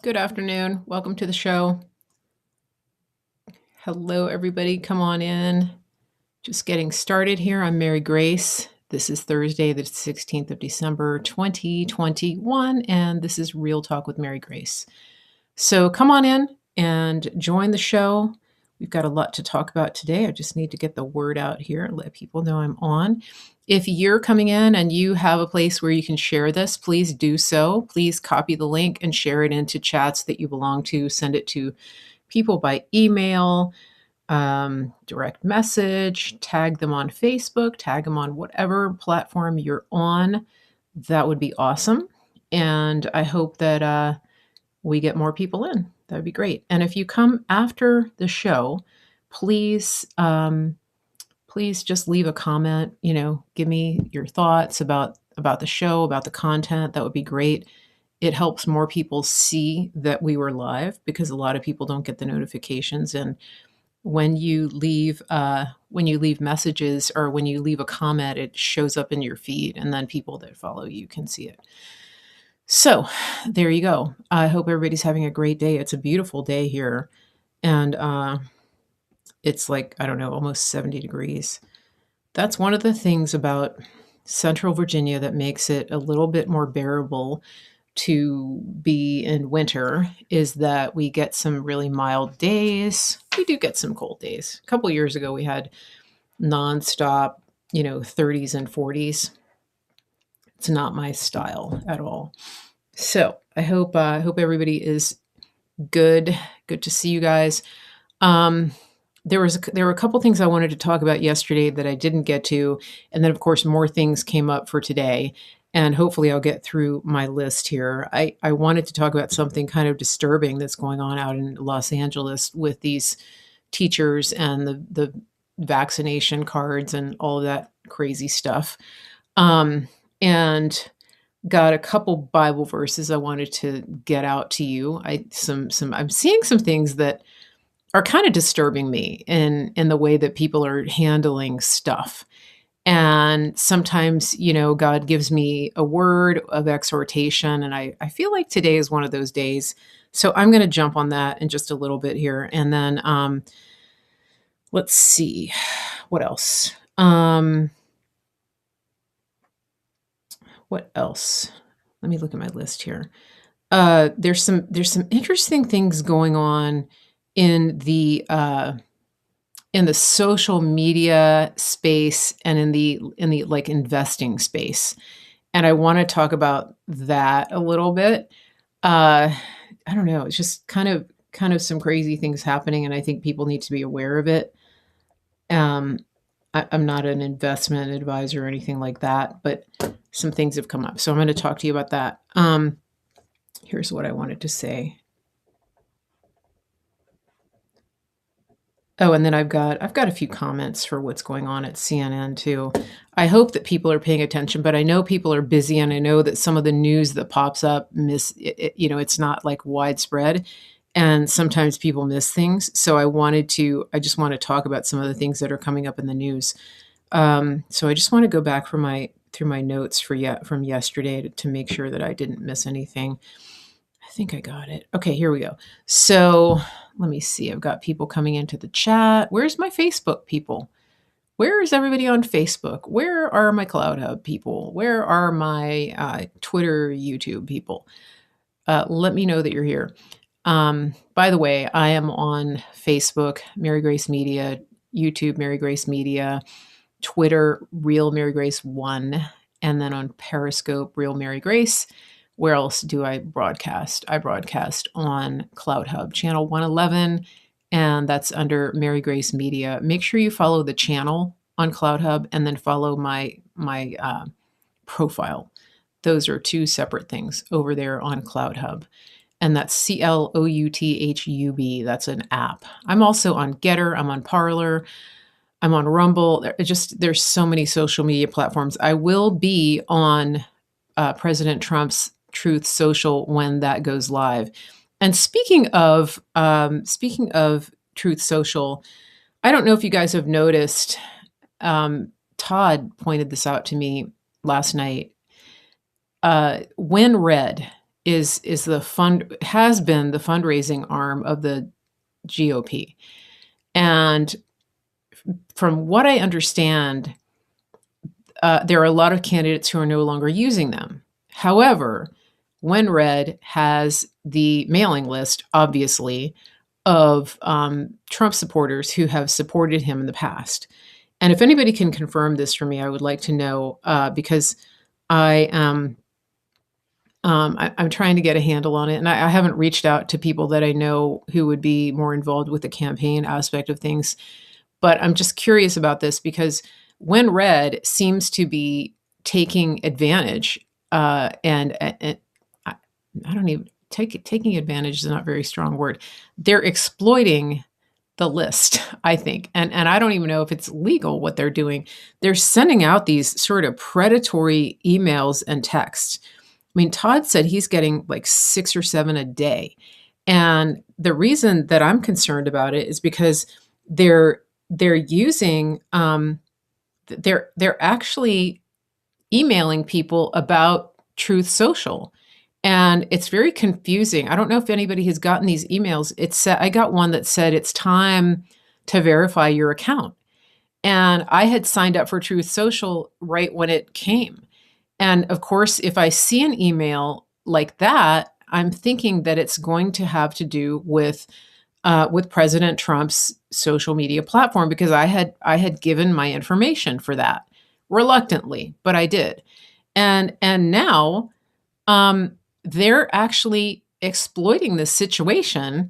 Good afternoon. Welcome to the show. Hello, everybody. Come on in. Just getting started here. I'm Mary Grace. This is Thursday, the 16th of December, 2021, and this is Real Talk with Mary Grace. So come on in and join the show. We've got a lot to talk about today. I just need to get the word out here and let people know I'm on. If you're coming in and you have a place where you can share this, please do so. Please copy the link and share it into chats that you belong to. Send it to people by email, direct message, tag them on Facebook, tag them on whatever platform you're on. That would be awesome. And I hope that we get more people in. That would be great. And if you come after the show, please please just leave a comment, give me your thoughts about the show, about the content. That would be great. It helps more people see that we were live because a lot of people don't get the notifications. And when you leave messages or when you leave a comment, it shows up in your feed, and then people that follow you can see it. So there you go. I hope everybody's having a great day. It's a beautiful day here. And it's like, I don't know, almost 70 degrees. That's one of the things about Central Virginia that makes it a little bit more bearable to be in winter is that we get some really mild days. We do get some cold days. A couple years ago, we had nonstop, 30s and 40s. It's not my style at all. So I hope everybody is good. Good to see you guys. There were a couple things I wanted to talk about yesterday that I didn't get to, and then of course more things came up for today. And hopefully I'll get through my list here. I wanted to talk about something kind of disturbing that's going on out in Los Angeles with these teachers and the vaccination cards and all of that crazy stuff. And got a couple Bible verses I wanted to get out to you. I'm seeing some things that are kind of disturbing me in the way that people are handling stuff. And sometimes, God gives me a word of exhortation, and I feel like today is one of those days. So I'm going to jump on that in just a little bit here. And then let's see, what else? What else? Let me look at my list here. There's some interesting things going on in the social media space and in the like investing space. And I want to talk about that a little bit. I don't know. It's just kind of some crazy things happening, and I think people need to be aware of it. I'm not an investment advisor or anything like that, but some things have come up. So I'm going to talk to you about that. Here's what I wanted to say. Oh, and then I've got a few comments for what's going on at CNN too. I hope that people are paying attention, but I know people are busy, and I know that some of the news that pops up it's not like widespread, and sometimes people miss things. So I just want to talk about some of the things that are coming up in the news. So I just want to go back through my notes from yesterday to make sure that I didn't miss anything. I think I got it. Okay, here we go. So let me see. I've got people coming into the chat. Where's my Facebook people? Where is everybody on Facebook? Where are my Cloud Hub people? Where are my Twitter, YouTube people? Let me know that you're here. By the way, I am on Facebook, Mary Grace Media, YouTube, Mary Grace Media, Twitter, Real Mary Grace 1, and then on Periscope, Real Mary Grace. Where else do I broadcast? I broadcast on Cloud Hub, channel 111, and that's under Mary Grace Media. Make sure you follow the channel on Cloud Hub and then follow my profile. Those are two separate things over there on Cloud Hub. And that's CLOUTHUB. That's an app. I'm also on Getter. I'm on Parler. I'm on Rumble. There's so many social media platforms. I will be on President Trump's Truth Social when that goes live. And speaking of Truth Social, I don't know if you guys have noticed. Todd pointed this out to me last night. WinRed has been the fundraising arm of the GOP. And from what I understand, there are a lot of candidates who are no longer using them. However, WinRed has the mailing list, obviously, of Trump supporters who have supported him in the past. And if anybody can confirm this for me, I would like to know, because I am I'm trying to get a handle on it, and I haven't reached out to people that I know who would be more involved with the campaign aspect of things. But I'm just curious about this because WinRed seems to be taking advantage, and I don't even taking advantage is not a very strong word. They're exploiting the list, I think, and I don't even know if it's legal what they're doing. They're sending out these sort of predatory emails and texts. I mean, Todd said he's getting like 6 or 7 a day. And the reason that I'm concerned about it is because they're using they're actually emailing people about Truth Social. And it's very confusing. I don't know if anybody has gotten these emails. I got one that said it's time to verify your account. And I had signed up for Truth Social right when it came. And of course, if I see an email like that, I'm thinking that it's going to have to do with President Trump's social media platform, because I had given my information for that reluctantly, but I did. And now they're actually exploiting this situation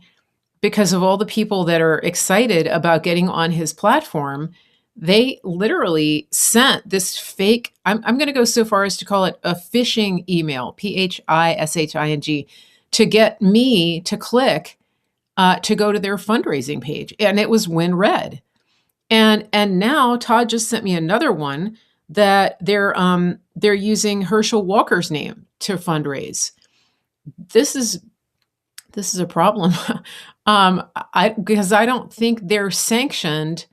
because of all the people that are excited about getting on his platform. They literally sent this fake, I'm going to go so far as to call it a phishing email, phishing, to get me to click to go to their fundraising page. And it was WinRed. And now Todd just sent me another one that they're using Herschel Walker's name to fundraise. This is a problem. Because I don't think they're sanctioned.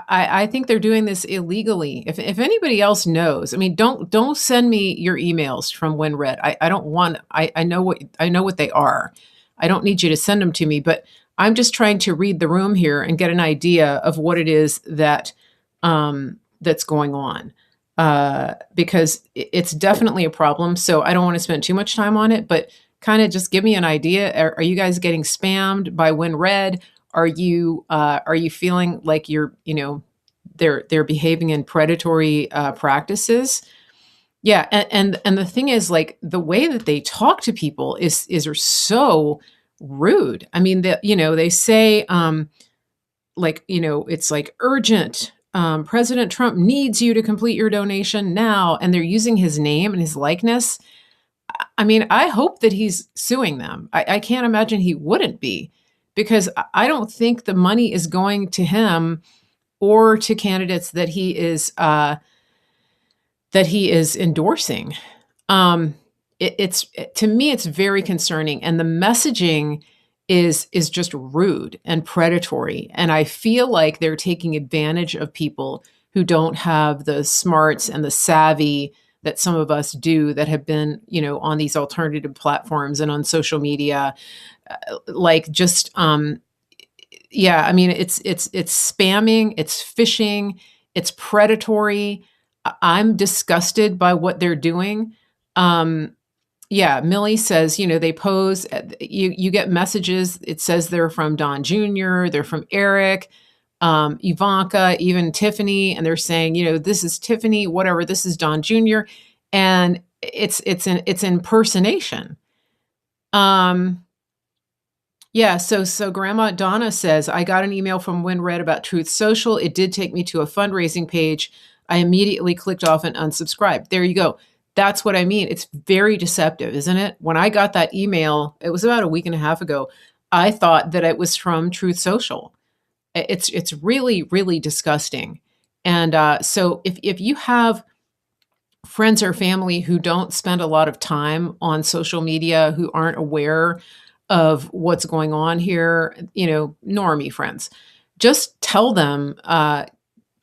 I think they're doing this illegally. If anybody else knows, I mean, don't send me your emails from WinRed. I don't want. I know what they are. I don't need you to send them to me, but I'm just trying to read the room here and get an idea of what it is that that's going on, because it's definitely a problem. So I don't want to spend too much time on it, but kind of just give me an idea. Are you guys getting spammed by WinRed? Are you feeling like they're behaving in predatory practices? Yeah, and the thing is, like, the way that they talk to people is so rude. I mean, they say it's like urgent. President Trump needs you to complete your donation now, and they're using his name and his likeness. I mean, I hope that he's suing them. I can't imagine he wouldn't be, because I don't think the money is going to him or to candidates that he is endorsing. To me, it's very concerning, and the messaging is just rude and predatory. And I feel like they're taking advantage of people who don't have the smarts and the savvy that some of us do, that have been, on these alternative platforms and on social media. Yeah, I mean, it's spamming, it's phishing, it's predatory. I'm disgusted by what they're doing. Yeah, Millie says, they pose, you get messages. It says they're from Don Jr., they're from Eric, Ivanka, even Tiffany, and they're saying, this is Tiffany, whatever, this is Don Jr., and it's impersonation. Yeah, so Grandma Donna says, I got an email from WinRed about Truth Social. It did take me to a fundraising page. I immediately clicked off and unsubscribed. There you go. That's what I mean. It's very deceptive, isn't it? When I got that email, it was about a week and a half ago, I thought that it was from Truth Social. It's really, really disgusting. And so if you have friends or family who don't spend a lot of time on social media, who aren't aware of what's going on here, normie friends, just tell them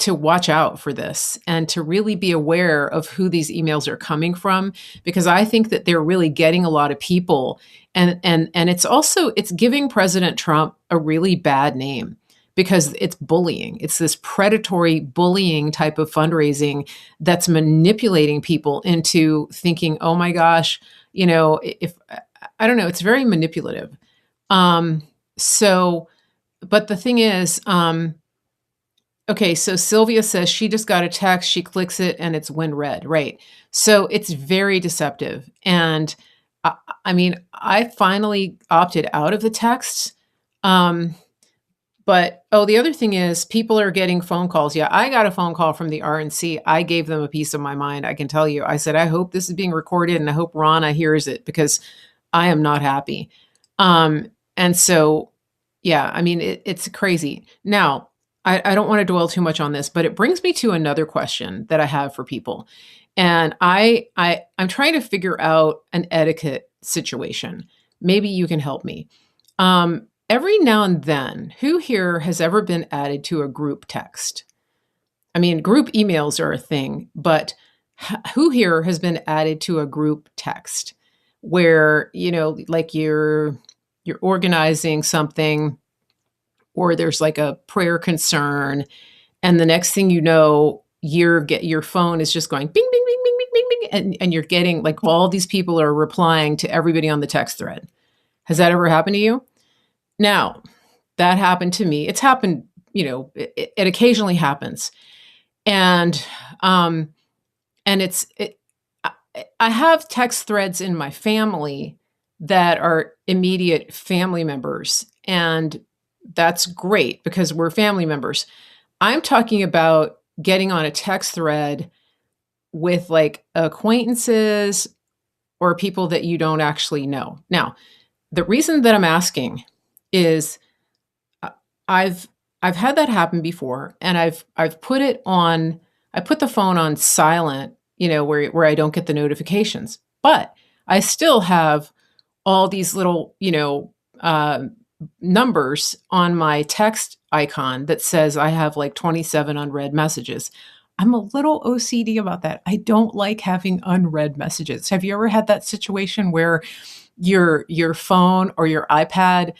to watch out for this and to really be aware of who these emails are coming from, because I think that they're really getting a lot of people. And it's giving President Trump a really bad name because it's bullying. It's this predatory bullying type of fundraising that's manipulating people into thinking, oh my gosh, if I don't know, it's very manipulative. So, but the thing is, okay, so Sylvia says she just got a text, she clicks it, and it's WinRed, right? So it's very deceptive. And I mean, I finally opted out of the texts. But the other thing is people are getting phone calls. Yeah, I got a phone call from the RNC. I gave them a piece of my mind. I can tell you. I said, I hope this is being recorded and I hope Rana hears it because I am not happy. And so, yeah, I mean, it's crazy. Now, I don't want to dwell too much on this, but it brings me to another question that I have for people. And I'm trying to figure out an etiquette situation. Maybe you can help me. Every now and then, who here has ever been added to a group text? I mean, group emails are a thing, but who here has been added to a group text where, like you're organizing something or there's like a prayer concern, and the next thing you know, your phone is just going bing, bing, bing, bing, bing, bing, bing, and you're getting like all these people are replying to everybody on the text thread. Has that ever happened to you? Now, that happened to me. It's happened, it occasionally happens. And I have text threads in my family that are immediate family members. And that's great because we're family members. I'm talking about getting on a text thread with like acquaintances or people that you don't actually know. Now, the reason that I'm asking is I've had that happen before, and I've put it on. I put the phone on silent, where I don't get the notifications, but I still have all these little, numbers on my text icon that says I have like 27 unread messages. I'm a little OCD about that. I don't like having unread messages. Have you ever had that situation where your phone or your iPad,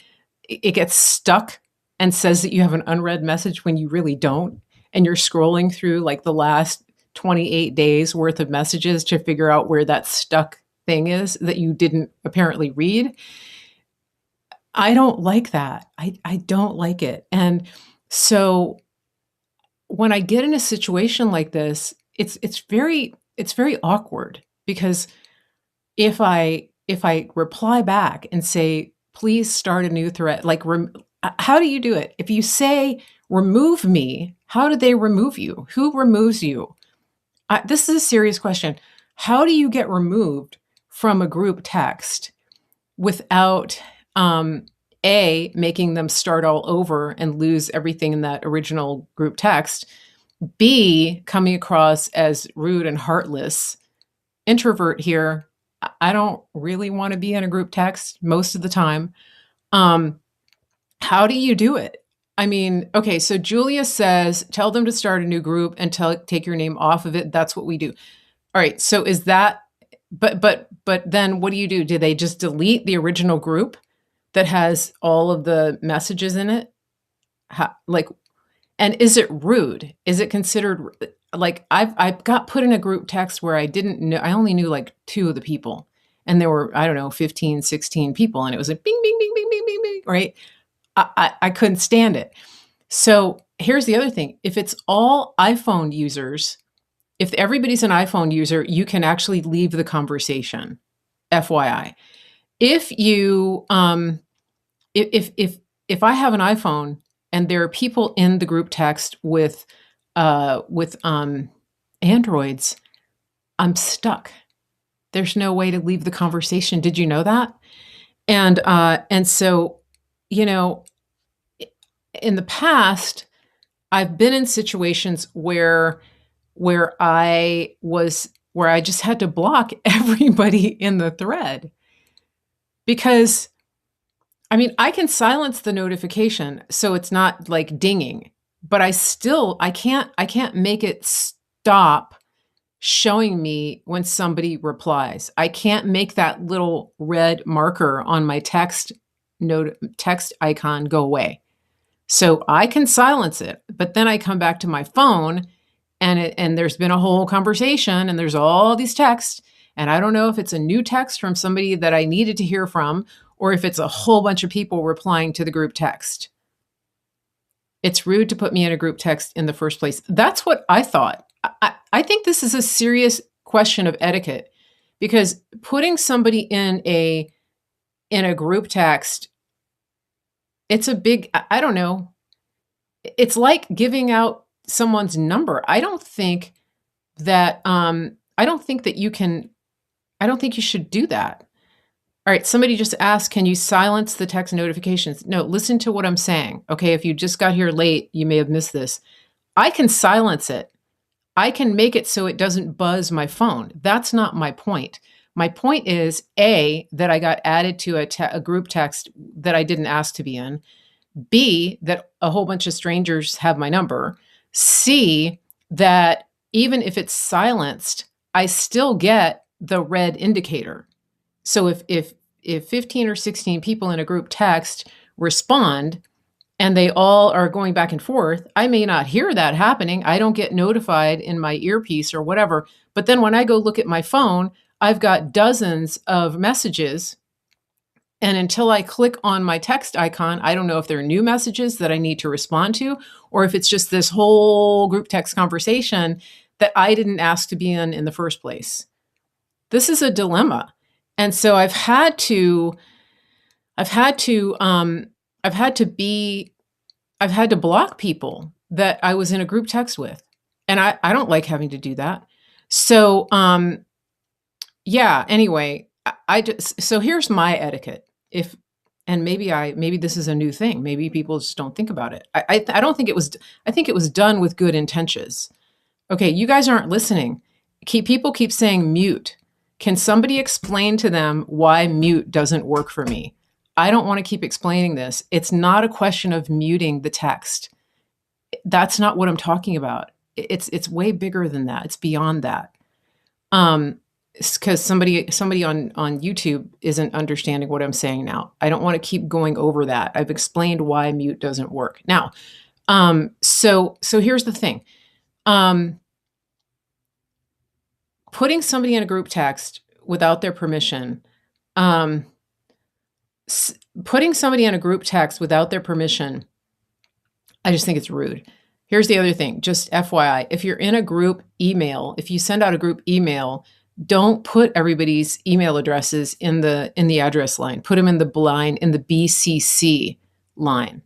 it gets stuck and says that you have an unread message when you really don't, and you're scrolling through like the last 28 days worth of messages to figure out where that stuck thing is that you didn't apparently read? I don't like that. I don't like it. And so when I get in a situation like this, it's very awkward because if I reply back and say, please start a new thread, like how do you do it? If you say remove me, how do they remove you? Who removes you? This is a serious question. How do you get removed from a group text without making them start all over and lose everything in that original group text, B, coming across as rude and heartless? Introvert here. I don't really want to be in a group text most of the time. How do you do it? I mean, okay, so Julia says, tell them to start a new group and take your name off of it. That's what we do. All right, so is that, but then what do? Do they just delete the original group that has all of the messages in it? And is it rude? Is it considered, like, I've got put in a group text where I didn't know, I only knew like 2 of the people, and there were, I don't know, 15, 16 people, and it was like bing, bing, bing, bing, bing, bing, bing, right? I couldn't stand it. So here's the other thing. If it's all iPhone users, if everybody's an iPhone user, you can actually leave the conversation, FYI. If you, if I have an iPhone and there are people in the group text with Androids, I'm stuck. There's no way to leave the conversation. Did you know that? And so, in the past, I've been in situations where I just had to block everybody in the thread because, I mean, I can silence the notification so it's not like dinging, but I can't make it stop showing me when somebody replies. I can't make that little red marker on my text icon go away. So I can silence it, but then I come back to my phone and there's been a whole conversation and there's all these texts, and I don't know if it's a new text from somebody that I needed to hear from or if it's a whole bunch of people replying to the group text. It's rude to put me in a group text in the first place. That's what I thought. I think this is a serious question of etiquette, because putting somebody in a group text, it's a big, I don't know. It's like giving out someone's number. I don't think that you should do that. All right, somebody just asked, can you silence the text notifications? No, listen to what I'm saying. Okay, if you just got here late, you may have missed this. I can silence it. I can make it so it doesn't buzz my phone. That's not my point. My point is, A, that I got added to a group text that I didn't ask to be in. B, that a whole bunch of strangers have my number. C, that even if it's silenced, I still get the red indicator. So if 15 or 16 people in a group text respond and they all are going back and forth, I may not hear that happening. I don't get notified in my earpiece or whatever. But then when I go look at my phone, I've got dozens of messages. And until I click on my text icon, I don't know if there are new messages that I need to respond to, or if it's just this whole group text conversation that I didn't ask to be in the first place. This is a dilemma. And so I've had to block people that I was in a group text with. And I don't like having to do that. So, yeah, anyway, so here's my etiquette. Maybe this is a new thing. Maybe people just don't think about it. I think it was done with good intentions. Okay, you guys aren't listening. People keep saying mute. Can somebody explain to them why mute doesn't work for me? I don't want to keep explaining this. It's not a question of muting the text. That's not what I'm talking about. It's way bigger than that. It's beyond that. Because somebody on YouTube isn't understanding what I'm saying now. I don't want to keep going over that. I've explained why mute doesn't work. Now, so here's the thing. Putting somebody in a group text without their permission, I just think it's rude. Here's the other thing, just FYI, if you're in a group email, if you send out a group email, don't put everybody's email addresses in the address line. Put them in the BCC line,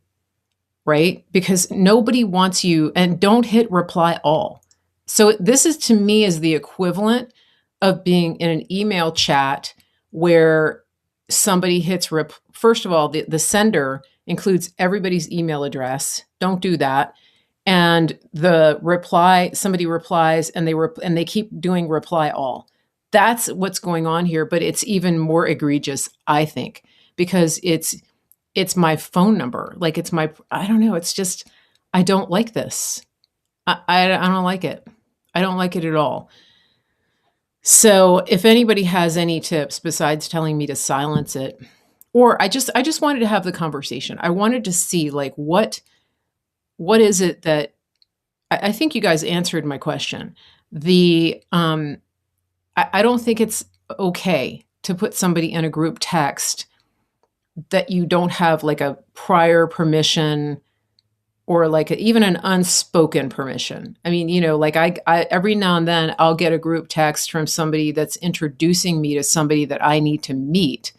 right? Because nobody wants you, and don't hit reply all. So this is, to me, is the equivalent of being in an email chat where somebody hits first of all, the sender includes everybody's email address. Don't do that. And somebody replies and they keep doing reply all. That's what's going on here, but it's even more egregious, I think, because it's my phone number. Like I don't know. It's just, I don't like this. I don't like it. I don't like it at all. So if anybody has any tips besides telling me to silence it, or I just wanted to have the conversation. I wanted to see, like, what is it that I think you guys answered my question. I don't think it's okay to put somebody in a group text that you don't have like a prior permission or like even an unspoken permission. I mean, like I every now and then I'll get a group text from somebody that's introducing me to somebody that I need to meet.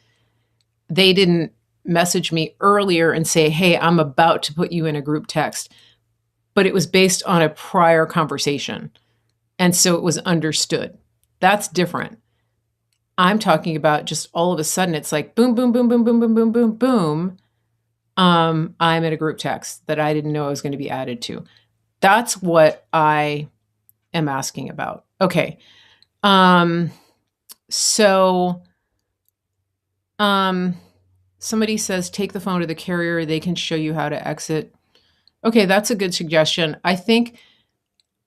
They didn't message me earlier and say, hey, I'm about to put you in a group text, but it was based on a prior conversation. And so it was understood. That's different. I'm talking about just all of a sudden, it's like boom, boom, boom, boom, boom, boom, boom, boom, boom. I'm in a group text that I didn't know I was going to be added to. That's what I am asking about. Okay. So somebody says, take the phone to the carrier. They can show you how to exit. Okay, that's a good suggestion. I think,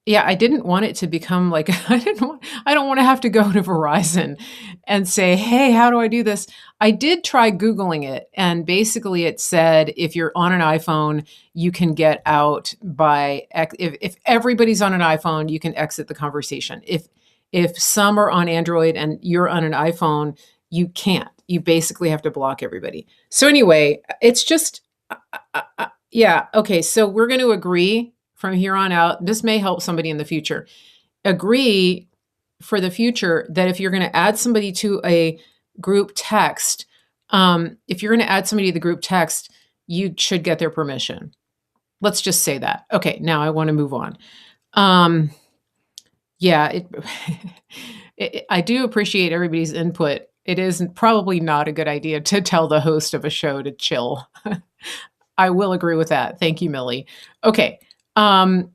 yeah, I didn't want it to become like I don't wanna have to go to Verizon and say, "Hey, how do I do this?" I did try Googling it, and basically it said if you're on an iPhone, you can get out by if everybody's on an iPhone, you can exit the conversation. If some are on Android and you're on an iPhone, you can't. You basically have to block everybody. So anyway, it's just yeah, okay, so we're gonna agree from here on out, this may help somebody in the future. Agree for the future that if you're gonna add somebody to a group text, if you're gonna add somebody to the group text, you should get their permission. Let's just say that. Okay, now I wanna move on. Um, yeah, I do appreciate everybody's input. It is probably not a good idea to tell the host of a show to chill. I will agree with that. Thank you, Millie. Okay.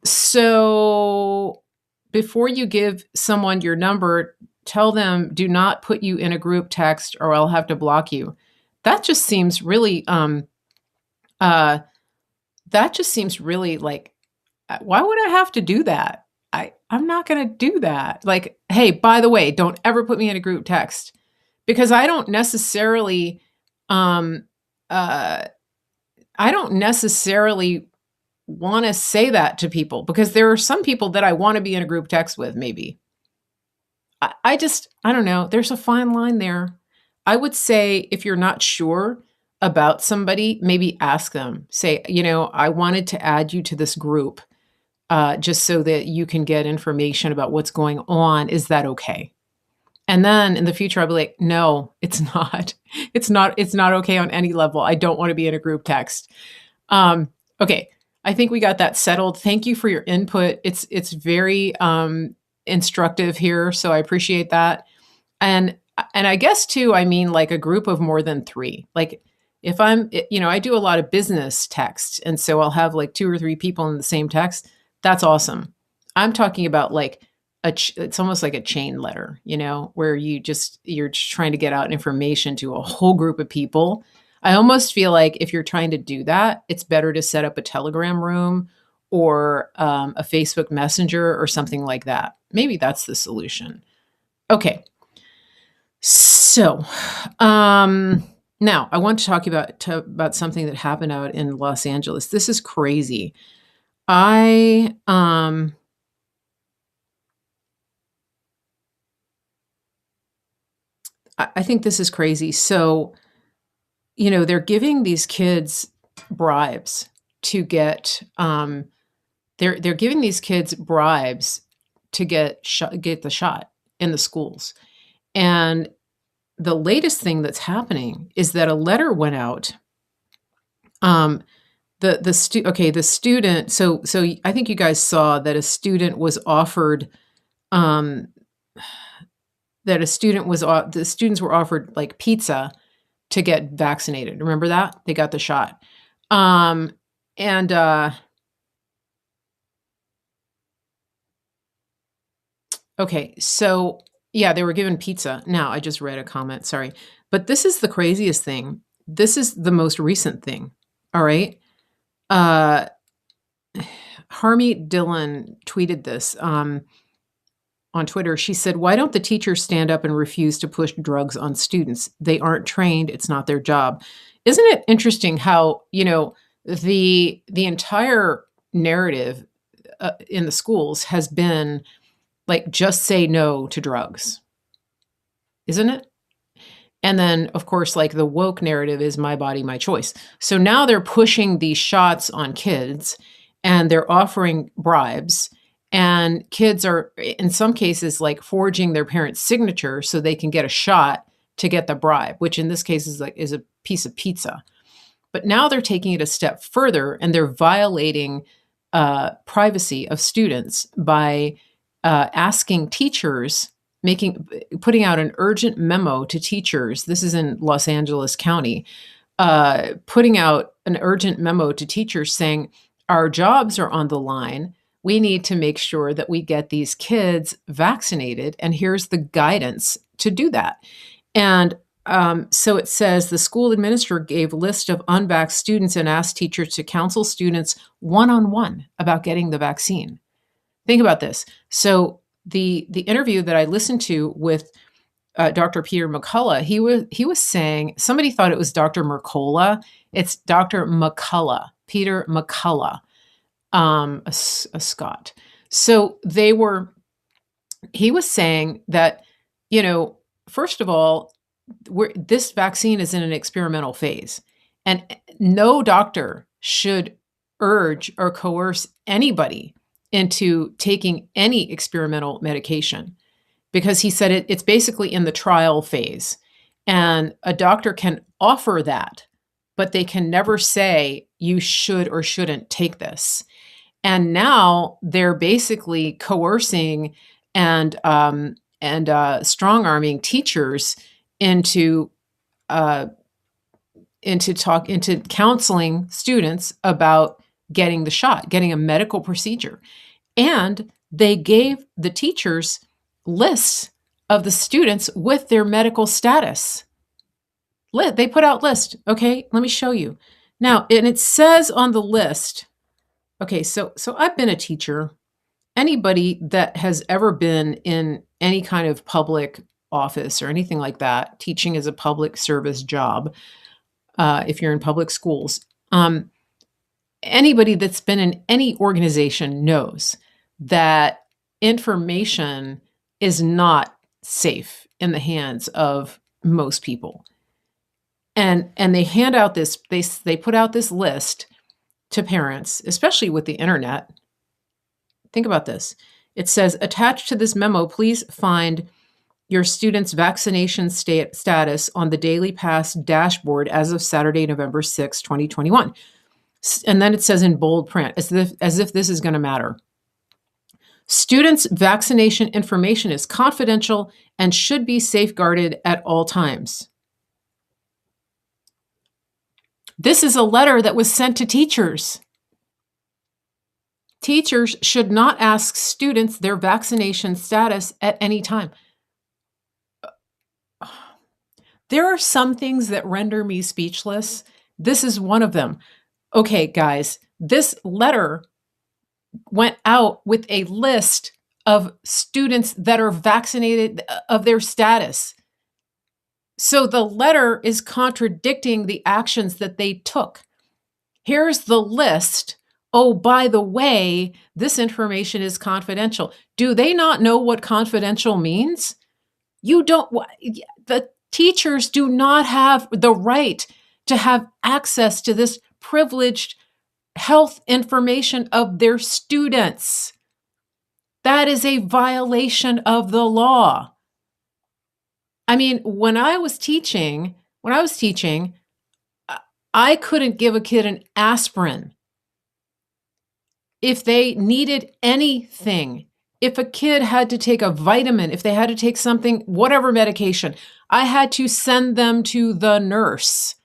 So before you give someone your number, tell them do not put you in a group text or I'll have to block you. That just seems really uh that just seems really like why would I have to do that? I'm not going to do that. Like, hey, by the way, don't ever put me in a group text because um uh I don't necessarily want to say that to people because there are some people that I want to be in a group text with, maybe. I don't know. There's a fine line there. I would say if you're not sure about somebody, maybe ask them. Say, I wanted to add you to this group just so that you can get information about what's going on. Is that okay? And then in the future, I'll be like, no, it's not. It's not okay on any level. I don't want to be in a group text. Okay. I think we got that settled. Thank you for your input. It's very instructive here, so I appreciate that. And I guess too, I mean like a group of more than 3. Like if I do a lot of business text, and so I'll have like 2 or 3 people in the same text. That's awesome. I'm talking about like it's almost like a chain letter, where you're just trying to get out information to a whole group of people. I almost feel like if you're trying to do that, it's better to set up a Telegram room or a Facebook Messenger or something like that. Maybe that's the solution. Okay. So, now I want to talk about something that happened out in Los Angeles. This is crazy. I think this is crazy. So, they're giving these kids bribes to get they're giving these kids bribes to get the shot in the schools. And the latest thing that's happening is that a letter went out. The student. So I think you guys saw that a student was offered. The students were offered like pizza to get vaccinated. Remember that? They got the shot. And okay, so yeah, they were given pizza. Now I just read a comment, sorry. But this is the craziest thing. This is the most recent thing. All right. Harmy Dillon tweeted this on Twitter. She said, "Why don't the teachers stand up and refuse to push drugs on students? They aren't trained. It's not their job." Isn't it interesting how, the entire narrative in the schools has been like, just say no to drugs, isn't it? And then, of course, like the woke narrative is my body, my choice. So now they're pushing these shots on kids and they're offering bribes. And kids are, in some cases, like forging their parents' signature so they can get a shot to get the bribe, which in this case is a piece of pizza. But now they're taking it a step further and they're violating privacy of students by asking teachers, putting out an urgent memo to teachers. This is in Los Angeles County, putting out an urgent memo to teachers saying, our jobs are on the line. We need to make sure that we get these kids vaccinated. And here's the guidance to do that. And So it says the school administrator gave a list of unvaxxed students and asked teachers to counsel students one-on-one about getting the vaccine. Think about this. So the interview that I listened to with Dr. Peter McCullough, he was saying, somebody thought it was Dr. Mercola. It's Dr. McCullough, Peter McCullough, a Scot. So he was saying that, first of all, this vaccine is in an experimental phase, and no doctor should urge or coerce anybody into taking any experimental medication, because he said it's basically in the trial phase, and a doctor can offer that, but they can never say you should or shouldn't take this. And now they're basically coercing and strong arming teachers into counseling students about getting the shot, getting a medical procedure. And they gave the teachers lists of the students with their medical status. They put out lists. Okay, let me show you. Now, and it says on the list, okay, so I've been a teacher. Anybody that has ever been in any kind of public office or anything like that, teaching is a public service job, if you're in public schools, anybody that's been in any organization knows that information is not safe in the hands of most people. And they hand out this, they put out this list to parents, especially with the internet. Think about this. It says, attached to this memo, please find your student's vaccination status on the Daily Pass dashboard as of Saturday, November 6, 2021. And then it says in bold print, as if this is going to matter. Students' vaccination information is confidential and should be safeguarded at all times. This is a letter that was sent to teachers. Teachers should not ask students their vaccination status at any time. There are some things that render me speechless. This is one of them. Okay, guys, this letter went out with a list of students that are vaccinated, of their status. So the letter is contradicting the actions that they took. Here's the list. Oh, by the way, this information is confidential. Do they not know what confidential means? The teachers do not have the right to have access to this privileged health information of their students. That is a violation of the law. I mean, when I was teaching, I couldn't give a kid an aspirin if they needed anything. If a kid had to take a vitamin, if they had to take something, whatever medication, I had to send them to the nurse.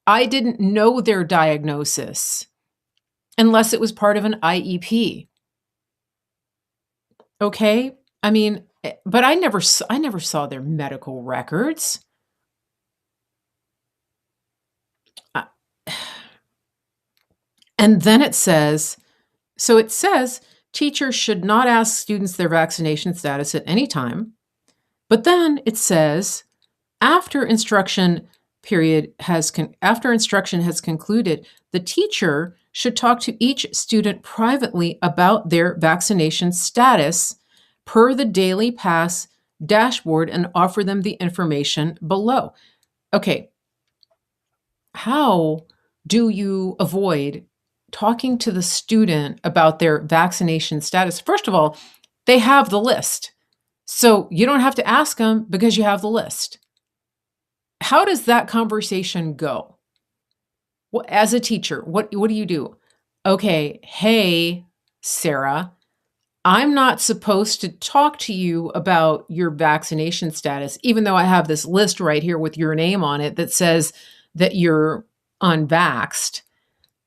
I didn't know their diagnosis unless it was part of an IEP. Okay? I mean, but I never saw their medical records. And then it says, teachers should not ask students their vaccination status at any time. But then it says, after instruction has concluded, the teacher should talk to each student privately about their vaccination status per the Daily Pass dashboard and offer them the information below. Okay, how do you avoid talking to the student about their vaccination status? First of all, they have the list. So you don't have to ask them because you have the list. How does that conversation go? As a teacher, what do you do? Okay, hey, Sarah, I'm not supposed to talk to you about your vaccination status, even though I have this list right here with your name on it that says that you're unvaxxed.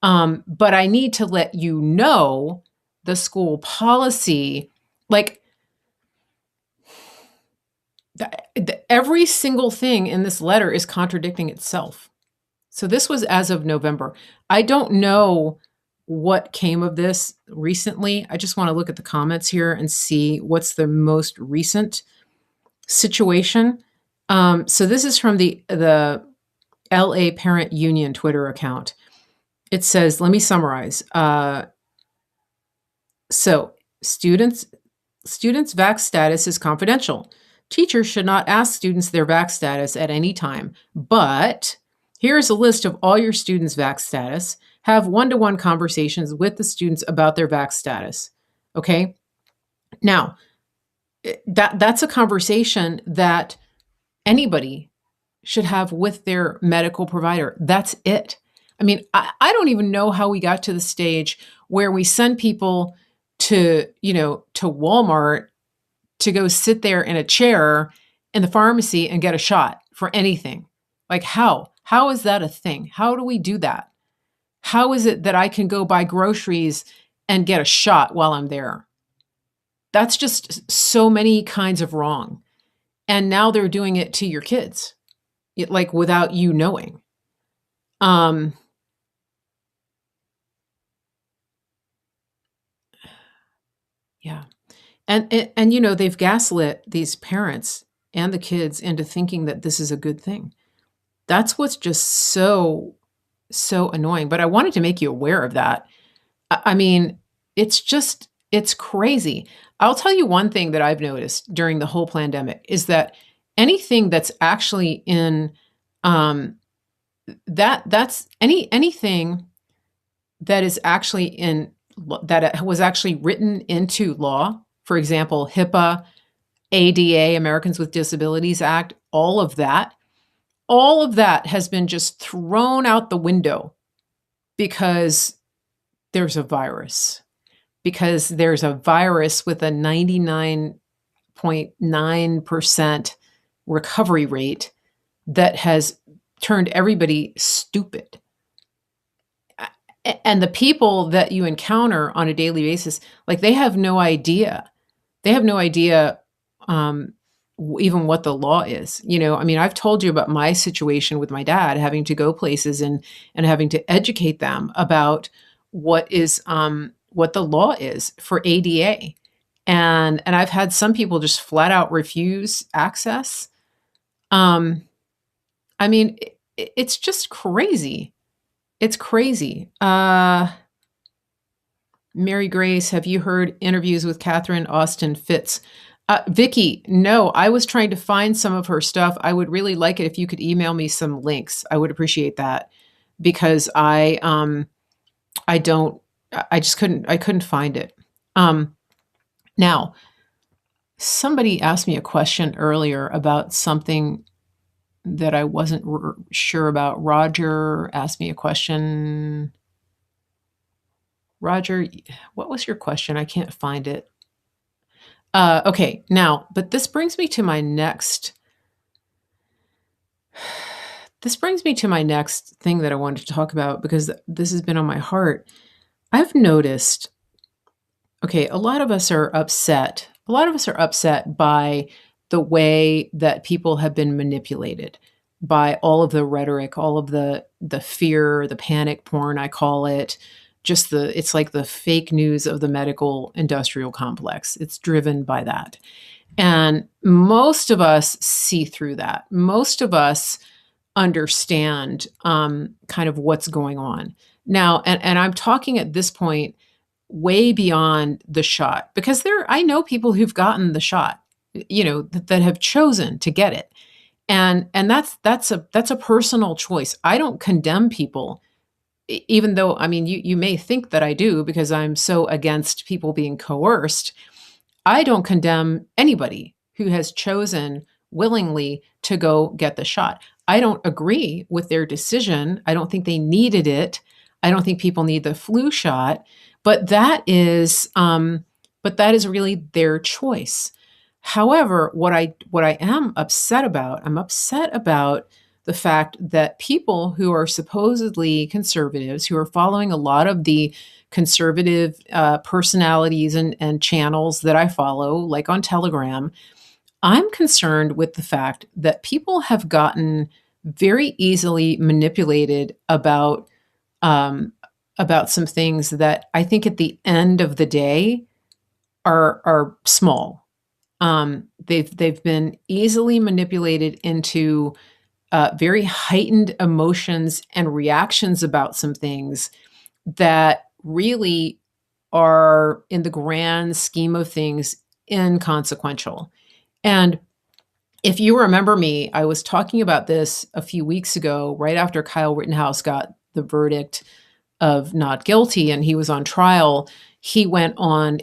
But I need to let you know the school policy. Like, Every single thing in this letter is contradicting itself. So this was as of November. I don't know what came of this recently. I just want to look at the comments here and see what's the most recent situation. So this is from the LA Parent Union Twitter account. It says, let me summarize. So students' vax status is confidential. Teachers should not ask students their vax status at any time, but here's a list of all your students' vax status. Have one-to-one conversations with the students about their vax status. Okay? Now, that's a conversation that anybody should have with their medical provider. That's it. I mean, I don't even know how we got to the stage where we send people to Walmart to go sit there in a chair in the pharmacy and get a shot for anything. Like how is that a thing? How do we do that? How is it that I can go buy groceries and get a shot while I'm there? That's just so many kinds of wrong. And now they're doing it to your kids, like without you knowing. Yeah. And they've gaslit these parents and the kids into thinking that this is a good thing. That's what's just so annoying. But I wanted to make you aware of that. I mean, it's crazy. I'll tell you one thing that I've noticed during the whole pandemic is that anything that's actually in anything that is actually in that was actually written into law, for example, HIPAA, ADA, Americans with Disabilities Act, all of that has been just thrown out the window because there's a virus. Because there's a virus with a 99.9% recovery rate that has turned everybody stupid. And the people that you encounter on a daily basis, like they have no idea. They have no idea even what the law is. I mean, I've told you about my situation with my dad having to go places and having to educate them about what the law is for ADA. And I've had some people just flat out refuse access. I mean, it's just crazy. It's crazy. Mary Grace, have you heard interviews with Catherine Austin Fitz? Vicky, no, I was trying to find some of her stuff. I would really like it if you could email me some links. I would appreciate that because I couldn't find it. Now, somebody asked me a question earlier about something that I wasn't sure about. Roger asked me a question. Roger, what was your question? I can't find it. Okay, now, but this brings me to my next thing that I wanted to talk about because this has been on my heart. I've noticed, okay, a lot of us are upset. A lot of us are upset by the way that people have been manipulated by all of the rhetoric, all of the fear, the panic porn, I call it. It's like the fake news of the medical industrial complex. It's driven by that. And most of us see through that. Most of us understand kind of what's going on. Now, and I'm talking at this point way beyond the shot because I know people who've gotten the shot, that have chosen to get it. And that's a personal choice. I don't condemn people, even though, I mean, you may think that I do because I'm so against people being coerced. I don't condemn anybody who has chosen willingly to go get the shot. I don't agree with their decision. I don't think they needed it. I don't think people need the flu shot, but that is really their choice. However, what I am upset about, I'm upset about the fact that people who are supposedly conservatives, who are following a lot of the conservative personalities and channels that I follow, like on Telegram, I'm concerned with the fact that people have gotten very easily manipulated um, about some things that I think at the end of the day are small. They've been easily manipulated into very heightened emotions and reactions about some things that really are, in the grand scheme of things, inconsequential. And if you remember me, I was talking about this a few weeks ago, right after Kyle Rittenhouse got the verdict of not guilty and he was on trial. He went on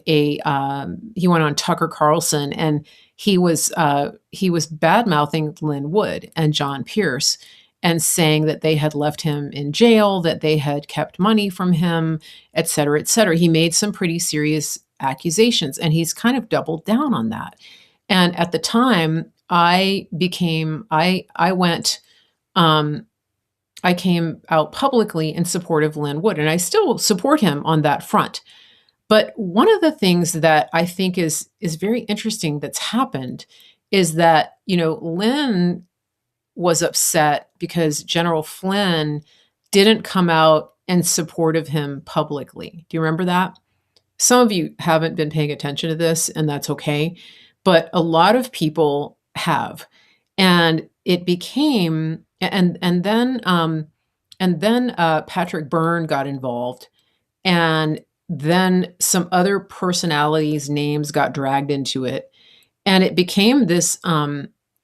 Tucker Carlson, and he was bad mouthing Lin Wood and John Pierce, and saying that they had left him in jail, that they had kept money from him, et cetera, et cetera. He made some pretty serious accusations, and he's kind of doubled down on that. And at the time, I went I came out publicly in support of Lin Wood, and I still support him on that front. But one of the things that I think is very interesting that's happened is that, Lin was upset because General Flynn didn't come out in support of him publicly. Do you remember that? Some of you haven't been paying attention to this, and that's okay. But a lot of people have. And it became, and then Patrick Byrne got involved, and then some other personalities' names got dragged into it, and it became this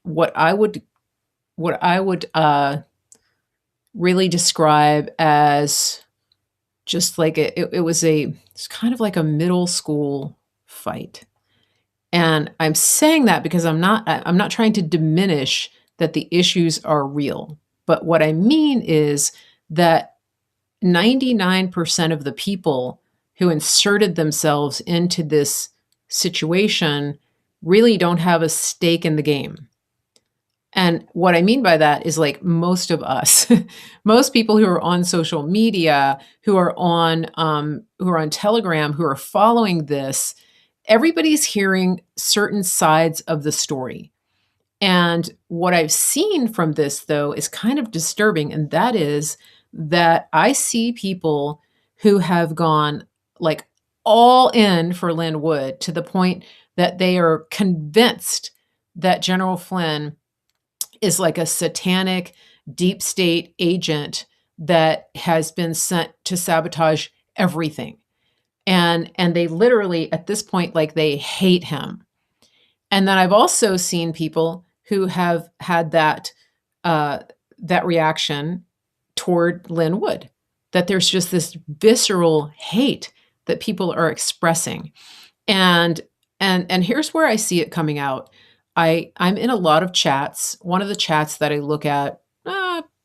what I would really describe as just like it's kind of like a middle school fight. And I'm saying that because I'm not trying to diminish that the issues are real. But what I mean is that 99% of the people who inserted themselves into this situation really don't have a stake in the game. And what I mean by that is, like, most of us, most people who are on social media, who are on Telegram, who are following this, everybody's hearing certain sides of the story. And what I've seen from this, though, is kind of disturbing. And that is that I see people who have gone, like, all in for Lin Wood, to the point that they are convinced that General Flynn is like a satanic deep state agent that has been sent to sabotage everything. And they literally, at this point, like, they hate him. And then I've also seen people who have had that reaction toward Lin Wood, that there's just this visceral hate that people are expressing. And here's where I see it coming out. I'm in a lot of chats. One of the chats that I look at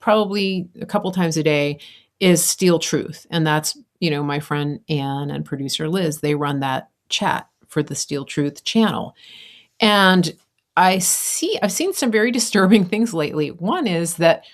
probably a couple times a day is Steel Truth. And that's, my friend Ann and producer Liz, they run that chat for the Steel Truth channel. And I've seen some very disturbing things lately. One is that,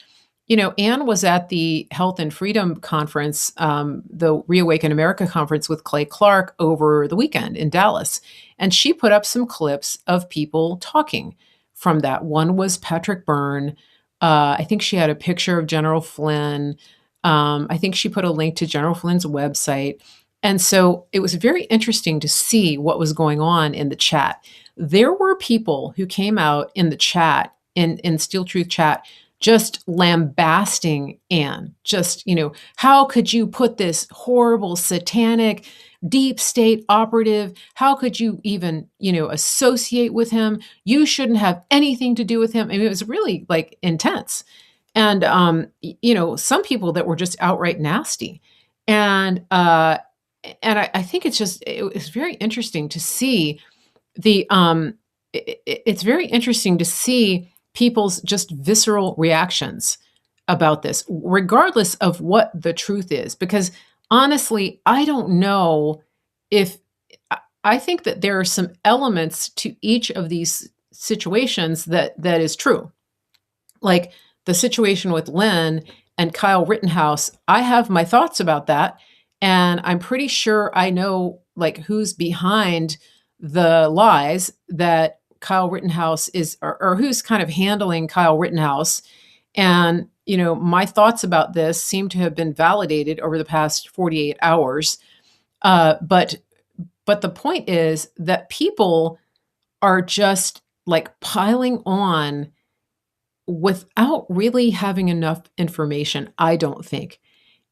Ann was at the Health and Freedom Conference, the Reawaken America conference with Clay Clark over the weekend in Dallas. And she put up some clips of people talking from that. One was Patrick Byrne. I think she had a picture of General Flynn. I think she put a link to General Flynn's website. And so it was very interesting to see what was going on in the chat. There were people who came out in the chat, in Steel Truth chat, just lambasting Ann. Just, how could you put this horrible, satanic, deep state operative, how could you even, associate with him? You shouldn't have anything to do with him. I mean, it was really, like, intense. And, some people that were just outright nasty. And I think it was very interesting to see it's very interesting to see people's just visceral reactions about this, regardless of what the truth is. Because honestly, I don't know if I think that there are some elements to each of these situations that is true. Like the situation with Lin and Kyle Rittenhouse, I have my thoughts about that. And I'm pretty sure I know, like, who's behind the lies that Kyle Rittenhouse is, or who's kind of handling Kyle Rittenhouse. And, my thoughts about this seem to have been validated over the past 48 hours. But the point is that people are just like piling on without really having enough information, I don't think.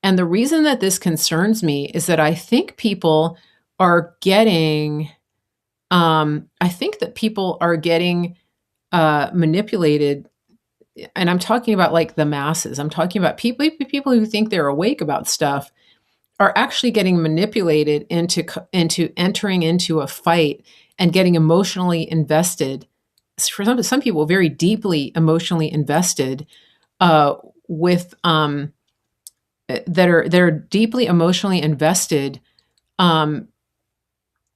And the reason that this concerns me is that I think people are getting, I think that people are getting manipulated. And I'm talking about like the masses. I'm talking about people who think they're awake about stuff are actually getting manipulated into entering into a fight and getting emotionally invested. For some people, very deeply emotionally invested uh, with that are deeply emotionally invested um,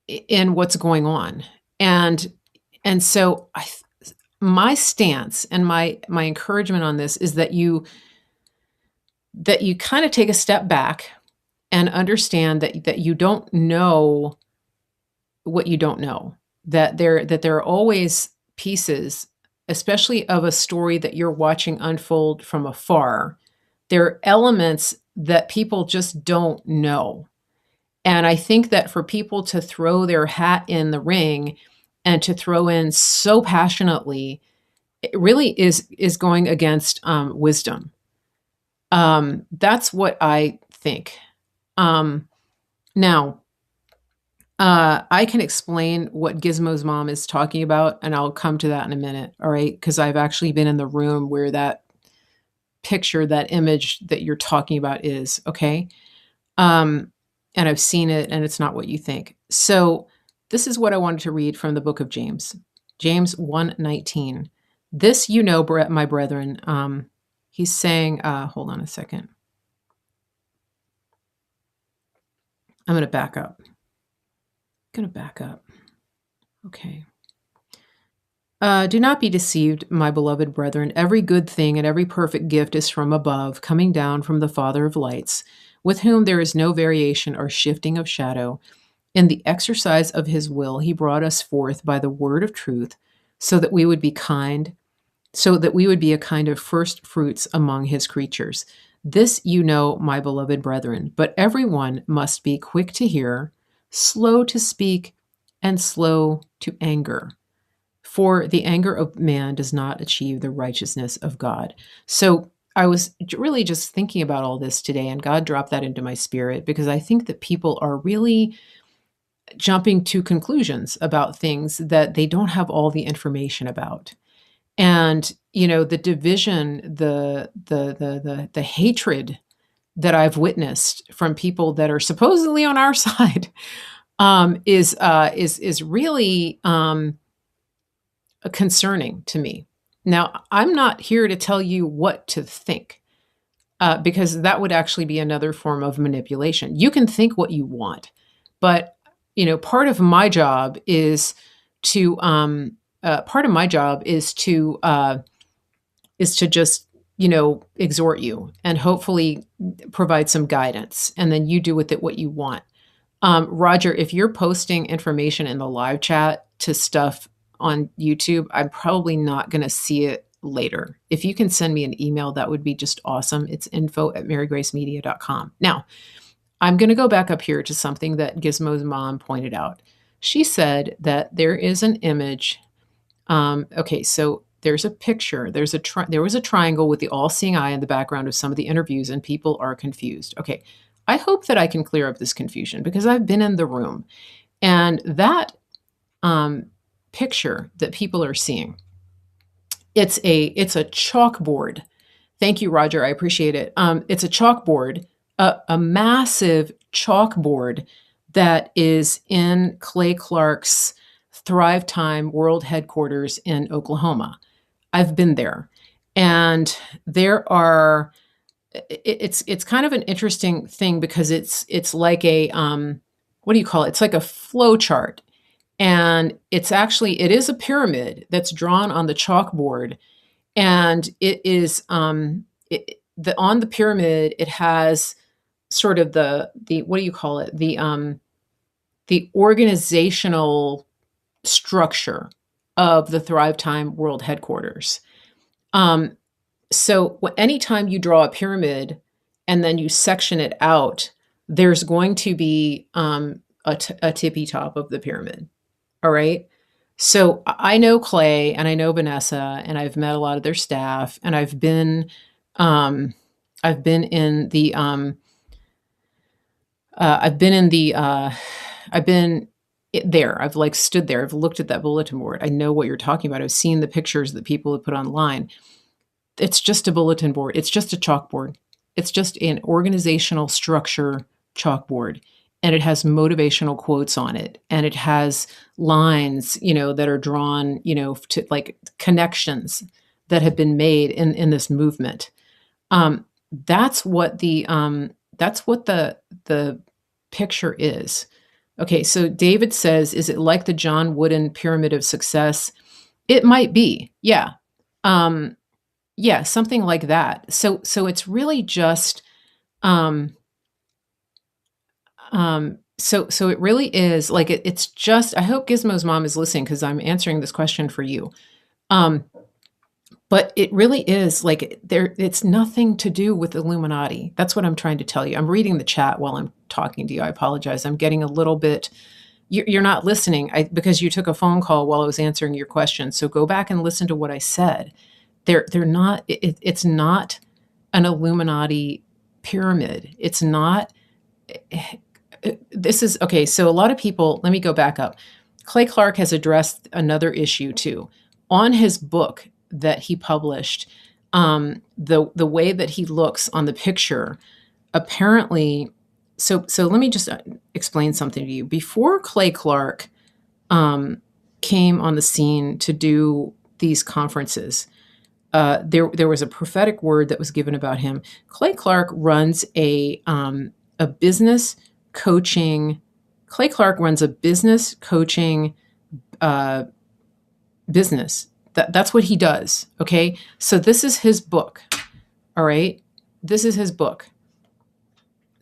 in what's going on, and so my stance and my encouragement on this is that you kind of take a step back and understand that you don't know what you don't know. That there are always pieces, especially of a story that you're watching unfold from afar. There are elements that people just don't know. And I think that for people to throw their hat in the ring and to throw in so passionately, it really is going against wisdom. That's what I think. Um, Now, I can explain what Gizmo's mom is talking about, and I'll come to that in a minute. All right, because I've actually been in the room where that picture, that image that you're talking about is. Okay, um, and I've seen it, and it's not what you think. So, this is what I wanted to read from the book of James, James 1:19. This, my brethren. He's saying, hold on a second. I'm going to back up. Okay. Do not be deceived, my beloved brethren. Every good thing and every perfect gift is from above, coming down from the Father of lights, with whom there is no variation or shifting of shadow. In the exercise of his will, he brought us forth by the word of truth, so that we would be a kind of first fruits among his creatures. This my beloved brethren, but everyone must be quick to hear, slow to speak, and slow to anger. For the anger of man does not achieve the righteousness of God. So I was really just thinking about all this today, and God dropped that into my spirit because I think that people are really jumping to conclusions about things that they don't have all the information about. And the division, the hatred that I've witnessed from people that are supposedly on our side is really concerning to me. Now, I'm not here to tell you what to think, because that would actually be another form of manipulation. You can think what you want, but part of my job is to just exhort you and hopefully provide some guidance, and then you do with it what you want. Roger, if you're posting information in the live chat to stuff on YouTube, I'm probably not going to see it later. If you can send me an email, that would be just awesome. It's info@marygracemedia.com. Now, I'm going to go back up here to something that Gizmo's mom pointed out. She said that there is an image. Okay, so there's a picture. There was a triangle with the all-seeing eye in the background of some of the interviews, and people are confused. Okay, I hope that I can clear up this confusion because I've been in the room, and that picture that people are seeing, it's a chalkboard. Thank you, Roger. I appreciate it. It's a chalkboard, a massive chalkboard that is in Clay Clark's Thrive Time World Headquarters in Oklahoma. I've been there, and there are. It's kind of an interesting thing because it's like a what do you call it? It's like a flow chart, and it is a pyramid that's drawn on the chalkboard, and it is on the pyramid it has sort of the what do you call it, the organizational structure of the Thrive Time World Headquarters. So anytime you draw a pyramid and then you section it out, there's going to be a tippy top of the pyramid. All right. So I know Clay and I know Vanessa, and I've met a lot of their staff, and um, I've been in the I've been in the I've been there. I've like stood there. I've looked at that bulletin board. I know what you're talking about. I've seen the pictures that people have put online. It's just a bulletin board. It's just a chalkboard. It's just an organizational structure chalkboard. And it has motivational quotes on it. And it has lines, that are drawn, to like connections that have been made in this movement. That's what the picture is. Okay, so David says, is it like the John Wooden pyramid of success? It might be. Yeah. Yeah, something like that. So it's really just so it really is like it's just, I hope Gizmo's mom is listening because I'm answering this question for you. But it really is like it's nothing to do with Illuminati. That's what I'm trying to tell you. I'm reading the chat while I'm talking to you. I apologize. I'm getting a little bit, you're not listening because you took a phone call while I was answering your question. So go back and listen to what I said. They're not, it's not an Illuminati pyramid. It's not, this is, okay, so a lot of people, let me go back up. Clay Clark has addressed another issue too. On his book that he published, the way that he looks on the picture, apparently, so let me just explain something to you. Before Clay Clark came on the scene to do these conferences, there was a prophetic word that was given about him. Clay Clark runs a business coaching. Clay Clark runs a business coaching business. That's what he does. Okay. So this is his book. All right. This is his book.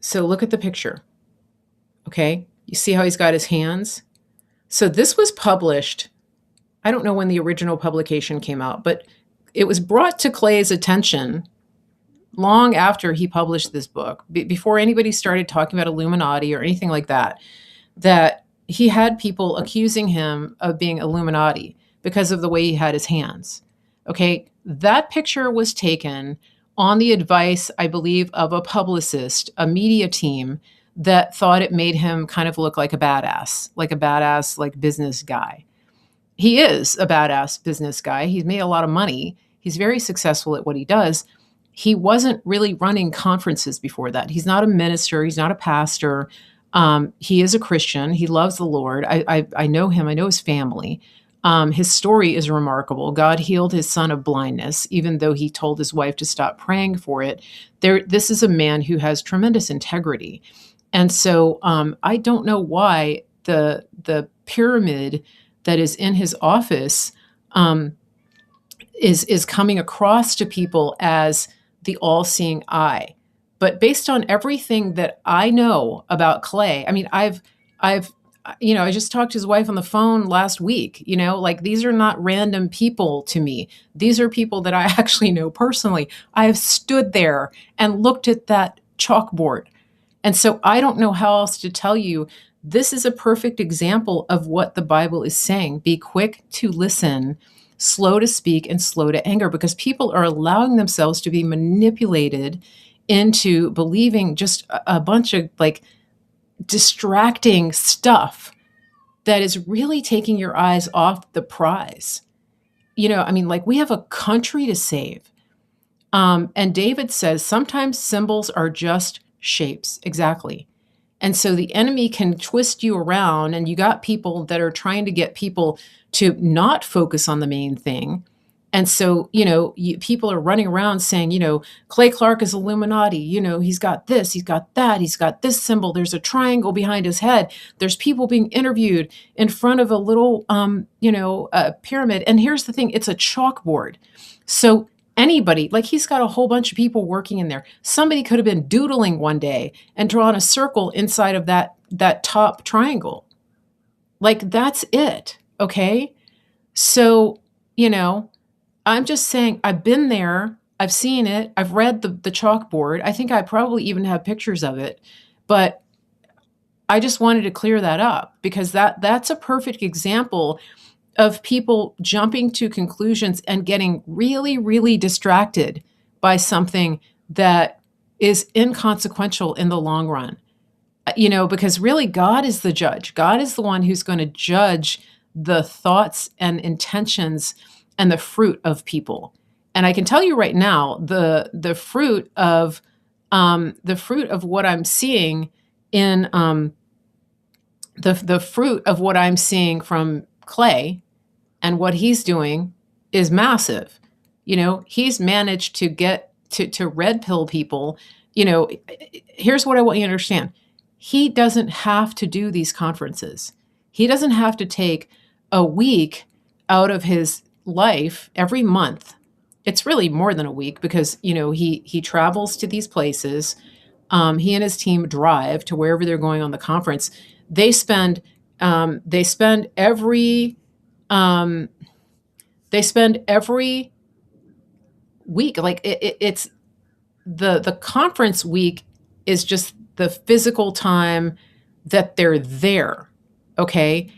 So look at the picture. Okay. You see how he's got his hands? So this was published. I don't know when the original publication came out, but it was brought to Clay's attention long after he published this book, before anybody started talking about Illuminati or anything like that, that he had people accusing him of being Illuminati because of the way he had his hands. Okay, that picture was taken on the advice, I believe, of a publicist, a media team that thought it made him kind of look like a badass, like business guy. He is a badass business guy. He's made a lot of money. He's very successful at what he does. He wasn't really running conferences before that. He's not a minister. He's not a pastor. He is a Christian. He loves the Lord. I know him. I know his family. His story is remarkable. God healed his son of blindness, even though he told his wife to stop praying for it. This is a man who has tremendous integrity. And so I don't know why the pyramid that is in his office is coming across to people as the all-seeing eye. But based on everything that I know about Clay, I mean, I just talked to his wife on the phone last week, like these are not random people to me. These are people that I actually know personally. I have stood there and looked at that chalkboard. And so I don't know how else to tell you. This is a perfect example of what the Bible is saying. Be quick to listen, slow to speak, and slow to anger, because people are allowing themselves to be manipulated into believing just a bunch of like distracting stuff that is really taking your eyes off the prize. Like we have a country to save. And David says sometimes symbols are just shapes. Exactly. And so the enemy can twist you around, and you got people that are trying to get people to not focus on the main thing. And so, people are running around saying, Clay Clark is Illuminati. He's got this, he's got that, he's got this symbol. There's a triangle behind his head. There's people being interviewed in front of a little, pyramid. And here's the thing, it's a chalkboard. So anybody, like he's got a whole bunch of people working in there. Somebody could have been doodling one day and drawn a circle inside of that top triangle. Like that's it. Okay. So, you know, I'm just saying I've been there. I've seen it. I've read the chalkboard. I think I probably even have pictures of it. But I just wanted to clear that up because that's a perfect example of people jumping to conclusions and getting really, really distracted by something that is inconsequential in the long run. Because really God is the judge. God is the one who's going to judge the thoughts and intentions and the fruit of people. And I can tell you right now, the fruit of what I'm seeing in the fruit of what I'm seeing from Clay and what he's doing is massive. He's managed to get to red pill people. Here's what I want you to understand. He doesn't have to do these conferences. He doesn't have to take a week out of his life every month. It's really more than a week because, he travels to these places. He and his team drive to wherever they're going on the conference. They spend every week. Like it's the conference week is just the physical time that they're there. Okay.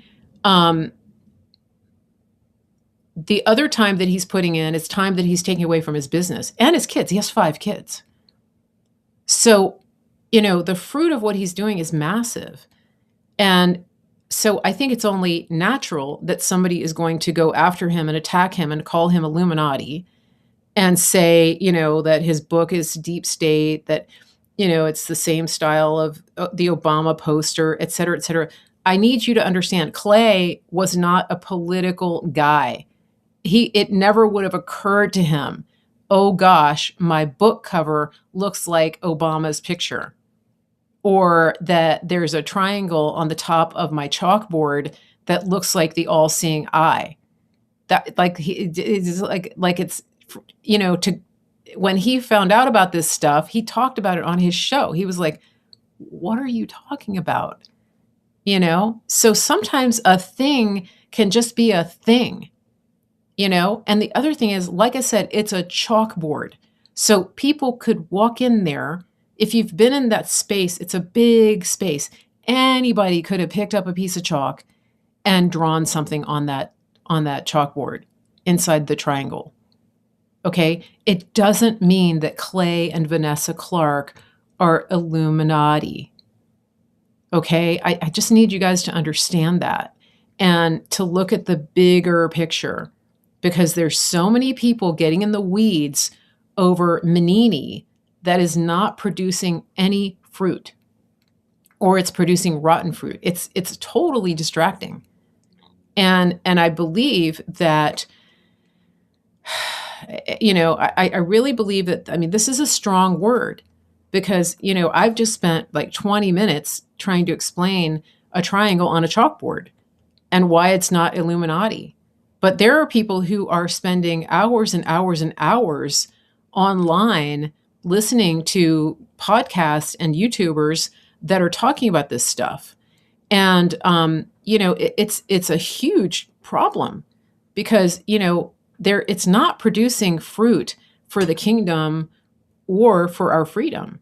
The other time that he's putting in is time that he's taking away from his business and his kids. He has 5 kids. So, the fruit of what he's doing is massive. And so I think it's only natural that somebody is going to go after him and attack him and call him Illuminati and say, that his book is deep state, that, it's the same style of the Obama poster, et cetera, et cetera. I need you to understand, Clay was not a political guy. It never would have occurred to him, oh gosh, my book cover looks like Obama's picture, or that there's a triangle on the top of my chalkboard that looks like the all-seeing eye. That it's like it's, when he found out about this stuff, he talked about it on his show. He was like, what are you talking about? So sometimes a thing can just be a thing, and the other thing is, like I said, it's a chalkboard. So people could walk in there. If you've been in that space, it's a big space. Anybody could have picked up a piece of chalk and drawn something on that chalkboard inside the triangle. Okay? It doesn't mean that Clay and Vanessa Clark are Illuminati. Okay? I just need you guys to understand that and to look at the bigger picture, because there's so many people getting in the weeds over Menini that is not producing any fruit, or it's producing rotten fruit. It's totally distracting. And I believe that, I really believe that, this is a strong word, because, I've just spent like 20 minutes trying to explain a triangle on a chalkboard and why it's not Illuminati. But there are people who are spending hours and hours and hours online listening to podcasts and YouTubers that are talking about this stuff. And, it's a huge problem because, it's not producing fruit for the kingdom or for our freedom.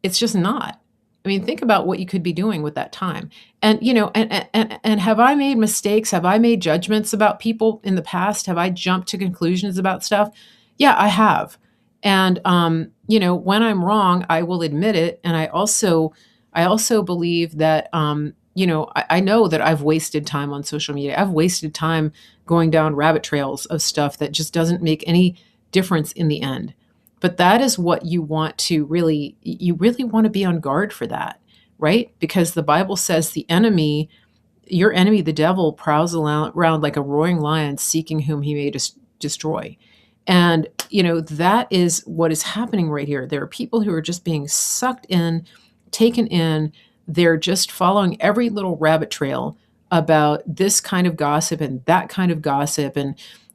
It's just not. Think about what you could be doing with that time. And, and have I made mistakes? Have I made judgments about people in the past? Have I jumped to conclusions about stuff? Yeah, I have. And, when I'm wrong, I will admit it. And I also believe that, I know that I've wasted time on social media. I've wasted time going down rabbit trails of stuff that just doesn't make any difference in the end. But that is what you want to you really want to be on guard for that, right? Because the Bible says your enemy, the devil, prowls around like a roaring lion seeking whom he may destroy. And, that is what is happening right here. There are people who are just being sucked in, taken in. They're just following every little rabbit trail about this kind of gossip and that kind of gossip. And,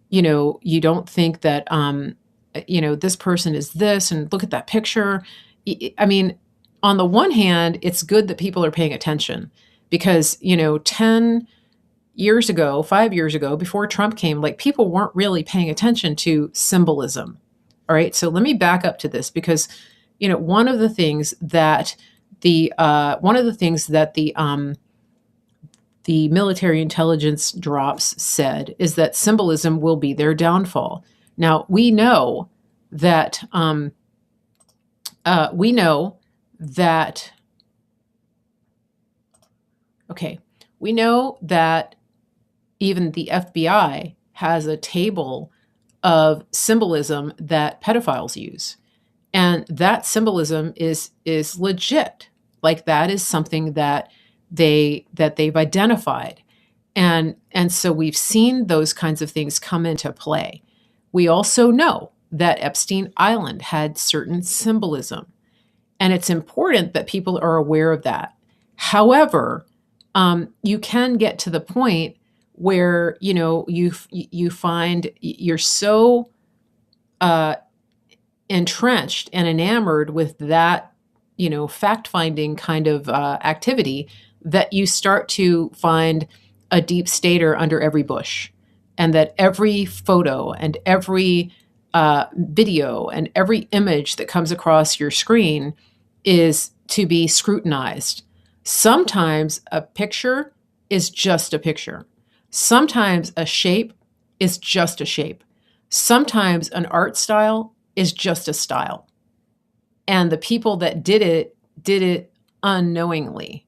you don't think that, this person is this, and look at that picture. On the one hand, it's good that people are paying attention because, 10 years ago, 5 years ago, before Trump came, like people weren't really paying attention to symbolism. All right. So let me back up to this because, one of the things that the military intelligence drops said is that symbolism will be their downfall. Now we know that we know that okay, we know that even the FBI has a table of symbolism that pedophiles use. And that symbolism is legit. Like that is something that they've identified. And so we've seen those kinds of things come into play. We also know that Epstein Island had certain symbolism. And it's important that people are aware of that. However, you can get to the point where you find you're so entrenched and enamored with that fact-finding kind of activity that you start to find a deep stater under every bush, and that every photo and every video and every image that comes across your screen is to be scrutinized. Sometimes a picture is just a picture. Sometimes a shape is just a shape. Sometimes an art style is just a style. And the people that did it unknowingly.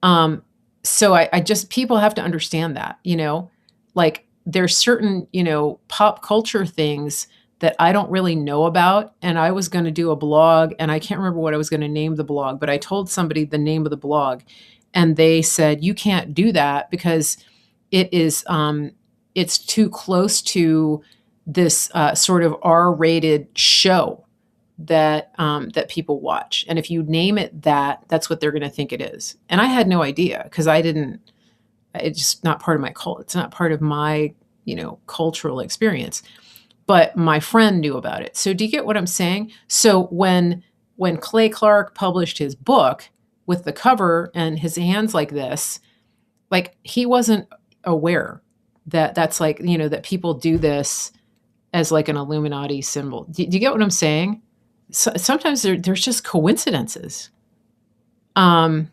So I just, people have to understand that, like there's certain, pop culture things that I don't really know about. And I was going to do a blog, and I can't remember what I was going to name the blog, but I told somebody the name of the blog, and they said, you can't do that because it is, it's too close to this sort of R-rated show that people watch. And if you name it that, that's what they're going to think it is. And I had no idea because it's just not part of my cult. It's not part of my, cultural experience. But my friend knew about it. So do you get what I'm saying? So when Clay Clark published his book with the cover and his hands like this, like he wasn't aware that that's like, that people do this as like an Illuminati symbol. Do you get what I'm saying? So, sometimes there's just coincidences. Yeah,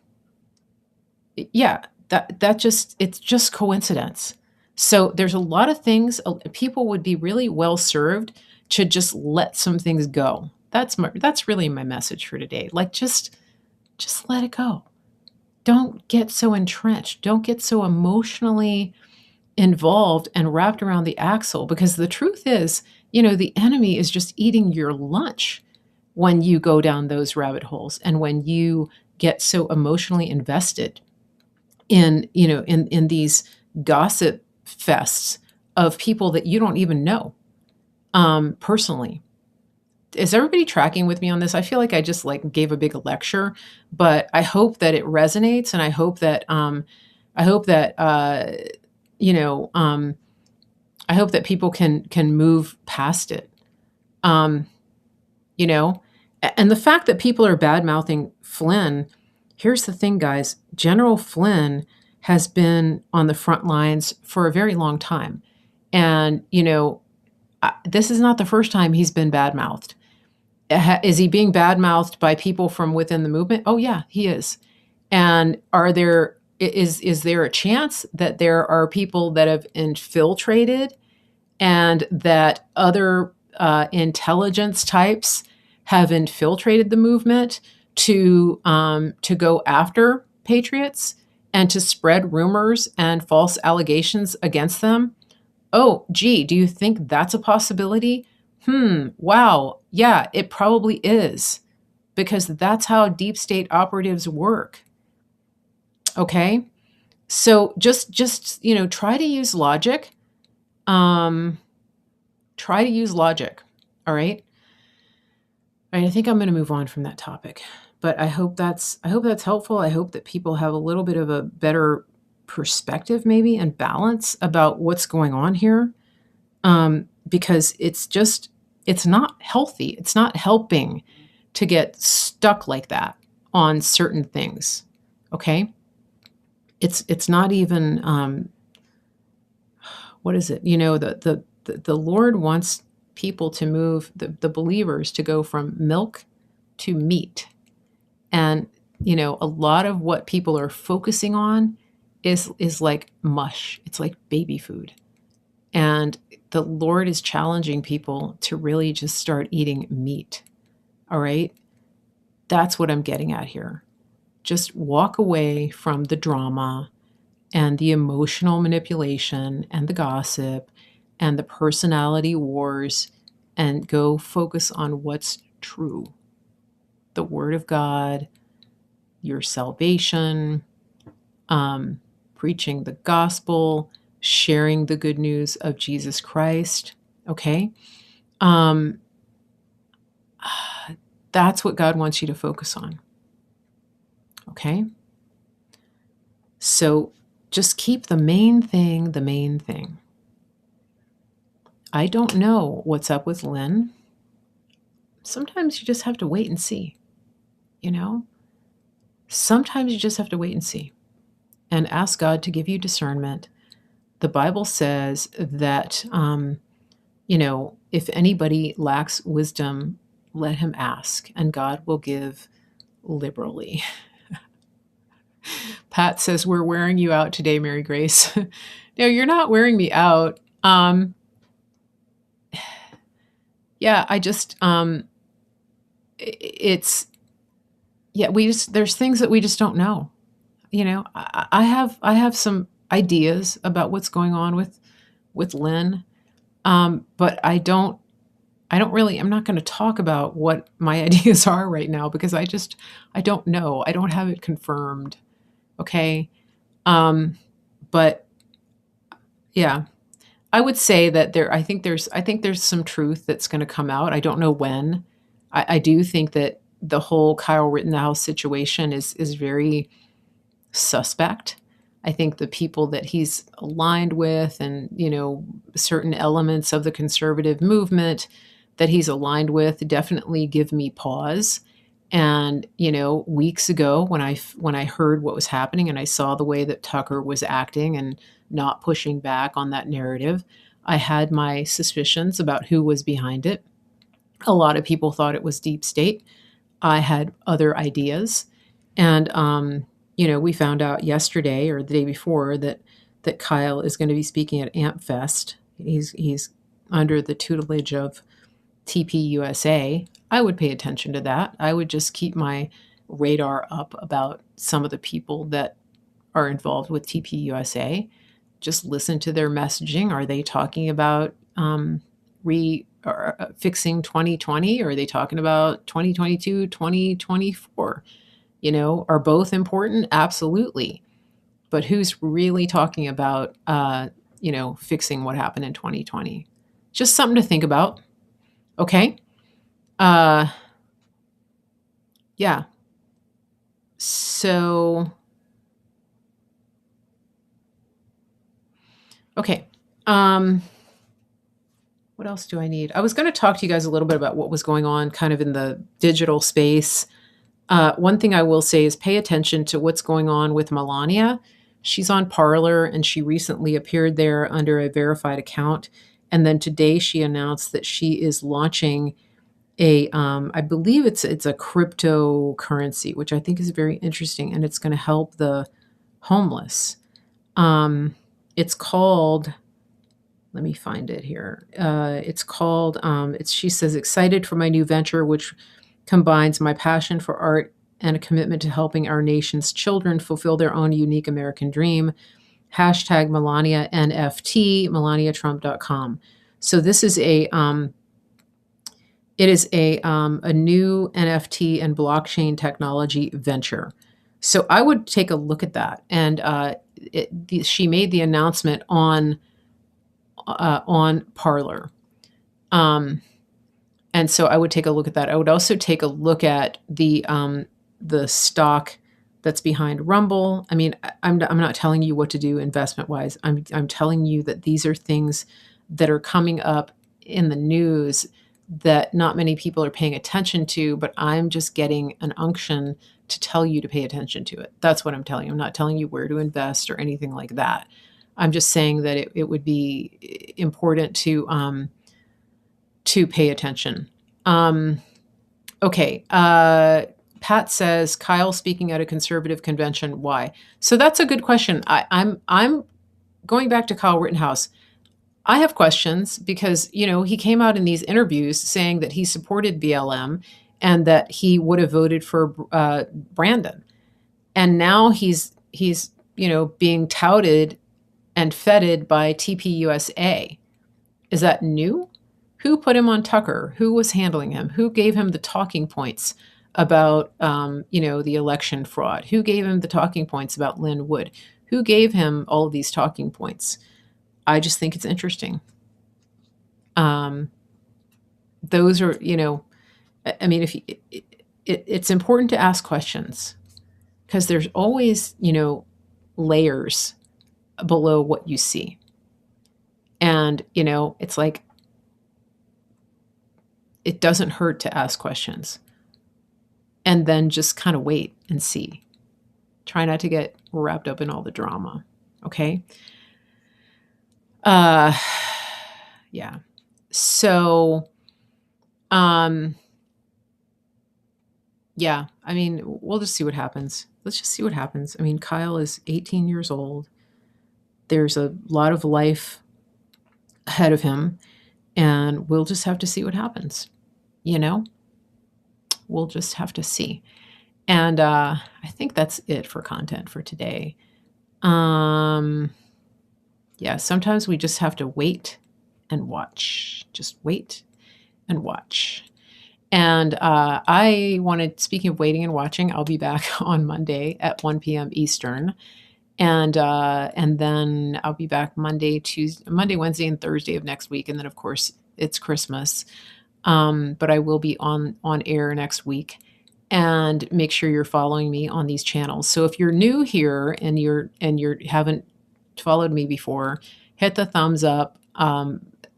it's just coincidence. So there's a lot of things people would be really well served to just let some things go. That's really my message for today. Like just let it go. Don't get so entrenched. Don't get so emotionally involved and wrapped around the axle, because the truth is, the enemy is just eating your lunch when you go down those rabbit holes and when you get so emotionally invested in these gossip fests of people that you don't even know personally. Is everybody tracking with me on this? I feel like I just gave a big lecture, but I hope that it resonates, and I hope that I hope that people can move past it. And the fact that people are bad-mouthing Flynn, here's the thing, guys. General Flynn has been on the front lines for a very long time. And, this is not the first time he's been bad-mouthed. Is he being bad-mouthed by people from within the movement? Oh, yeah, he is. And is there a chance that there are people that have infiltrated and that other intelligence types have infiltrated the movement to go after patriots and to spread rumors and false allegations against them? Oh, gee, do you think that's a possibility? Wow. Yeah, it probably is, because that's how deep state operatives work. Okay? So just try to use logic. Try to use logic. All right? All right, I think I'm going to move on from that topic. But I hope that's helpful. I hope that people have a little bit of a better perspective maybe and balance about what's going on here. Because it's not healthy. It's not helping to get stuck like that on certain things. Okay? it's not even, what is it? The Lord wants people to move, the believers to go from milk to meat. And, a lot of what people are focusing on is like mush. It's like baby food. And the Lord is challenging people to really just start eating meat. All right? That's what I'm getting at here. Just walk away from the drama and the emotional manipulation and the gossip and the personality wars, and go focus on what's true. The Word of God, your salvation, preaching the gospel, sharing the good news of Jesus Christ. Okay? That's what God wants you to focus on. Okay? So just keep the main thing the main thing. I don't know what's up with Lin. Sometimes you just have to wait and see, Sometimes you just have to wait and see and ask God to give you discernment. The Bible says that, if anybody lacks wisdom, let him ask, and God will give liberally. Pat says, we're wearing you out today, Mary Grace. No, you're not wearing me out. Yeah, I just, there's things that we just don't know. I have some ideas about what's going on with Lin. But I'm not going to talk about what my ideas are right now, because I don't know. I don't have it confirmed. Okay. But yeah, I would say that I think there's some truth that's going to come out. I don't know when. I do think that the whole Kyle Rittenhouse situation is very suspect. I think the people that he's aligned with, and, certain elements of the conservative movement that he's aligned with, definitely give me pause. And, weeks ago when I heard what was happening and I saw the way that Tucker was acting and not pushing back on that narrative, I had my suspicions about who was behind it. A lot of people thought it was deep state. I had other ideas. And, we found out yesterday or the day before that Kyle is going to be speaking at AmpFest. He's under the tutelage of TPUSA. I would pay attention to that. I would just keep my radar up about some of the people that are involved with TPUSA. Just listen to their messaging. Are they talking about fixing 2020? Or are they talking about 2022, 2024? Are both important? Absolutely. But who's really talking about, fixing what happened in 2020? Just something to think about. Okay. Yeah. So, okay. What else do I need? I was going to talk to you guys a little bit about what was going on kind of in the digital space. One thing I will say is pay attention to what's going on with Melania. She's on Parler, and she recently appeared there under a verified account. And then today she announced that she is launching I believe it's a cryptocurrency, which I think is very interesting, and it's going to help the homeless. It's called, let me find it here. It's called, she says, excited for my new venture, which combines my passion for art and a commitment to helping our nation's children fulfill their own unique American dream. Hashtag Melania NFT, melaniatrump.com. So this is a new NFT and blockchain technology venture. So I would take a look at that. And she made the announcement on Parler. And so I would take a look at that. I would also take a look at the stock that's behind Rumble. I mean, I'm not telling you what to do investment wise. I'm telling you that these are things that are coming up in the news that not many people are paying attention to, but I'm just getting an unction to tell you to pay attention to it. That's what I'm telling you. I'm not telling you where to invest or anything like that. I'm just saying that it would be important to pay attention. Okay. Pat says, Kyle speaking at a conservative convention. Why? So that's a good question. I'm going back to Kyle Rittenhouse. I have questions because, he came out in these interviews saying that he supported BLM and that he would have voted for Brandon. And now he's being touted and feted by TPUSA. Is that new? Who put him on Tucker? Who was handling him? Who gave him the talking points about, the election fraud? Who gave him the talking points about Lin Wood? Who gave him all of these talking points? I just think it's interesting. Those are, if it's important to ask questions because there's always, layers below what you see. And, it's like, it doesn't hurt to ask questions and then just kind of wait and see. Try not to get wrapped up in all the drama. Okay. Yeah. So, yeah, we'll just see what happens. Let's just see what happens. Kyle is 18 years old. There's a lot of life ahead of him, and we'll just have to see what happens. We'll just have to see. And I think that's it for content for today. Yeah, sometimes we just have to wait and watch. Just wait and watch. And I wanted, speaking of waiting and watching, I'll be back on Monday at 1 p.m. Eastern. And then I'll be back Monday, Wednesday, and Thursday of next week. And then, of course, it's Christmas. But I will be on air next week. And make sure you're following me on these channels. So if you're new here and you haven't followed me before, hit the thumbs up,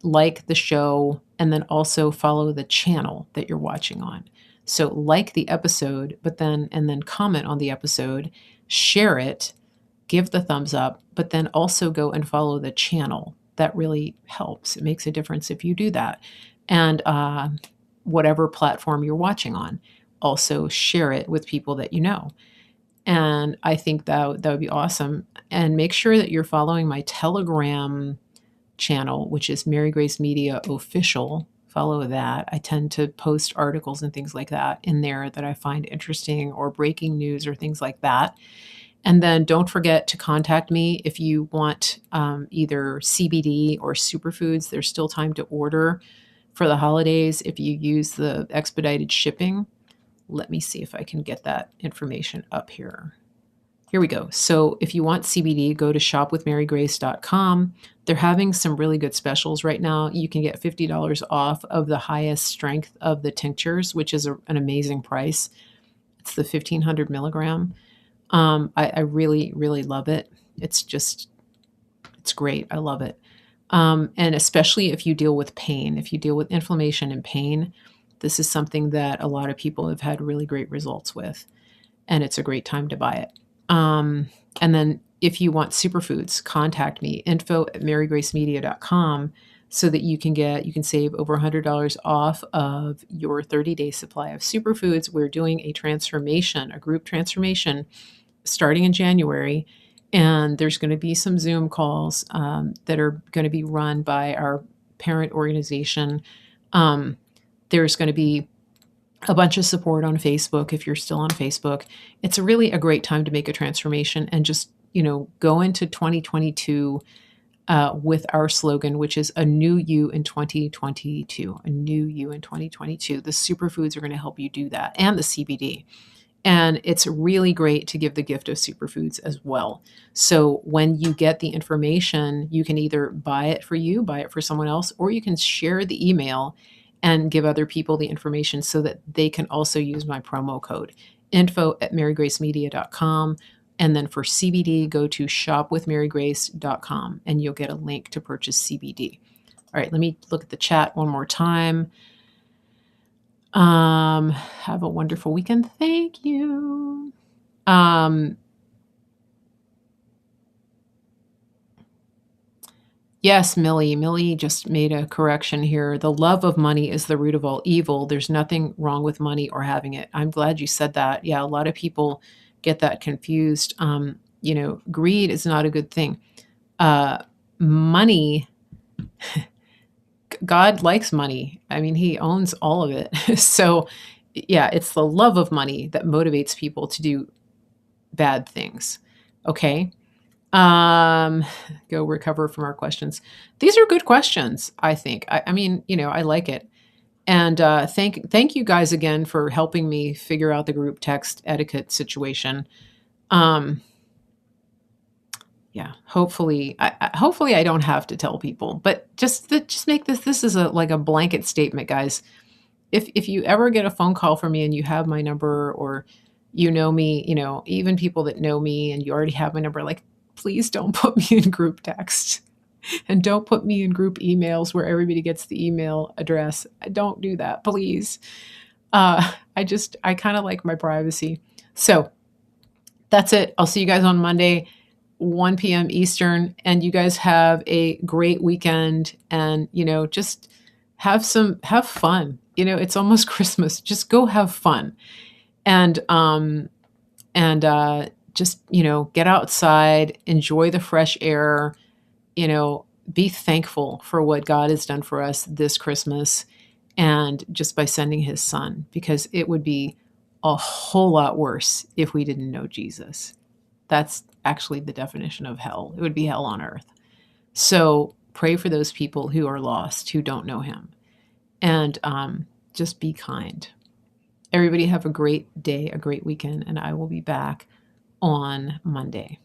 like the show, and then also follow the channel that you're watching on. So like the episode, and then comment on the episode, share it, give the thumbs up, but then also go and follow the channel. That really helps. It makes a difference if you do that. And whatever platform you're watching on, also share it with people that you know. And I think that would be awesome. And make sure that you're following my Telegram channel, which is Mary Grace Media Official. Follow that. I tend to post articles and things like that in there that I find interesting, or breaking news or things like that. And then don't forget to contact me if you want either CBD or superfoods. There's still time to order for the holidays if you use the expedited shipping. Let me see if I can get that information up here. Here we go. So if you want CBD, go to shopwithmarygrace.com. They're having some really good specials right now. You can get $50 off of the highest strength of the tinctures, which is an amazing price. It's the 1500 milligram. I really, really love it. It's great. I love it. And especially if you deal with pain, if you deal with inflammation and pain, this is something that a lot of people have had really great results with, and it's a great time to buy it. And then if you want superfoods, contact me, info@marygracemedia.com, so that you can save over $100 off of your 30-day supply of superfoods. We're doing a group transformation starting in January. And there's going to be some Zoom calls that are going to be run by our parent organization. There's going to be a bunch of support on Facebook if you're still on Facebook. It's really a great time to make a transformation and just, go into 2022 with our slogan, which is a new you in 2022. A new you in 2022. The superfoods are going to help you do that, and the CBD. And it's really great to give the gift of superfoods as well. So when you get the information, you can either buy it for someone else, or you can share the email and give other people the information so that they can also use my promo code, info@marygracemedia.com. And then for CBD, go to shopwithmarygrace.com and you'll get a link to purchase CBD. All right, let me look at the chat one more time. Have a wonderful weekend. Thank you. Um, yes, Millie. Millie just made a correction here. The love of money is the root of all evil. There's nothing wrong with money or having it. I'm glad you said that. Yeah, a lot of people get that confused. Greed is not a good thing. Money, God likes money. I mean, he owns all of it. So, yeah, it's the love of money that motivates people to do bad things. Okay. Um, go recover from our questions. These are good questions, I think. I mean, I like it. And thank you guys again for helping me figure out the group text etiquette situation. Um, yeah, hopefully, hopefully I don't have to tell people, but just make this. This is like a blanket statement, guys. If you ever get a phone call from me and you have my number, or you know me, even people that know me and you already have my number, like, please don't put me in group text and don't put me in group emails where everybody gets the email address. Don't do that, please. I kind of like my privacy. So that's it. I'll see you guys on Monday, 1 p.m. Eastern, and you guys have a great weekend. And just have fun. It's almost Christmas. Just go have fun, and just get outside, enjoy the fresh air. Be thankful for what God has done for us this Christmas, and just by sending His Son, because it would be a whole lot worse if we didn't know Jesus. That's actually the definition of hell. It would be hell on earth. So pray for those people who are lost, who don't know Him, and just be kind. Everybody have a great day, a great weekend, and I will be back on Monday.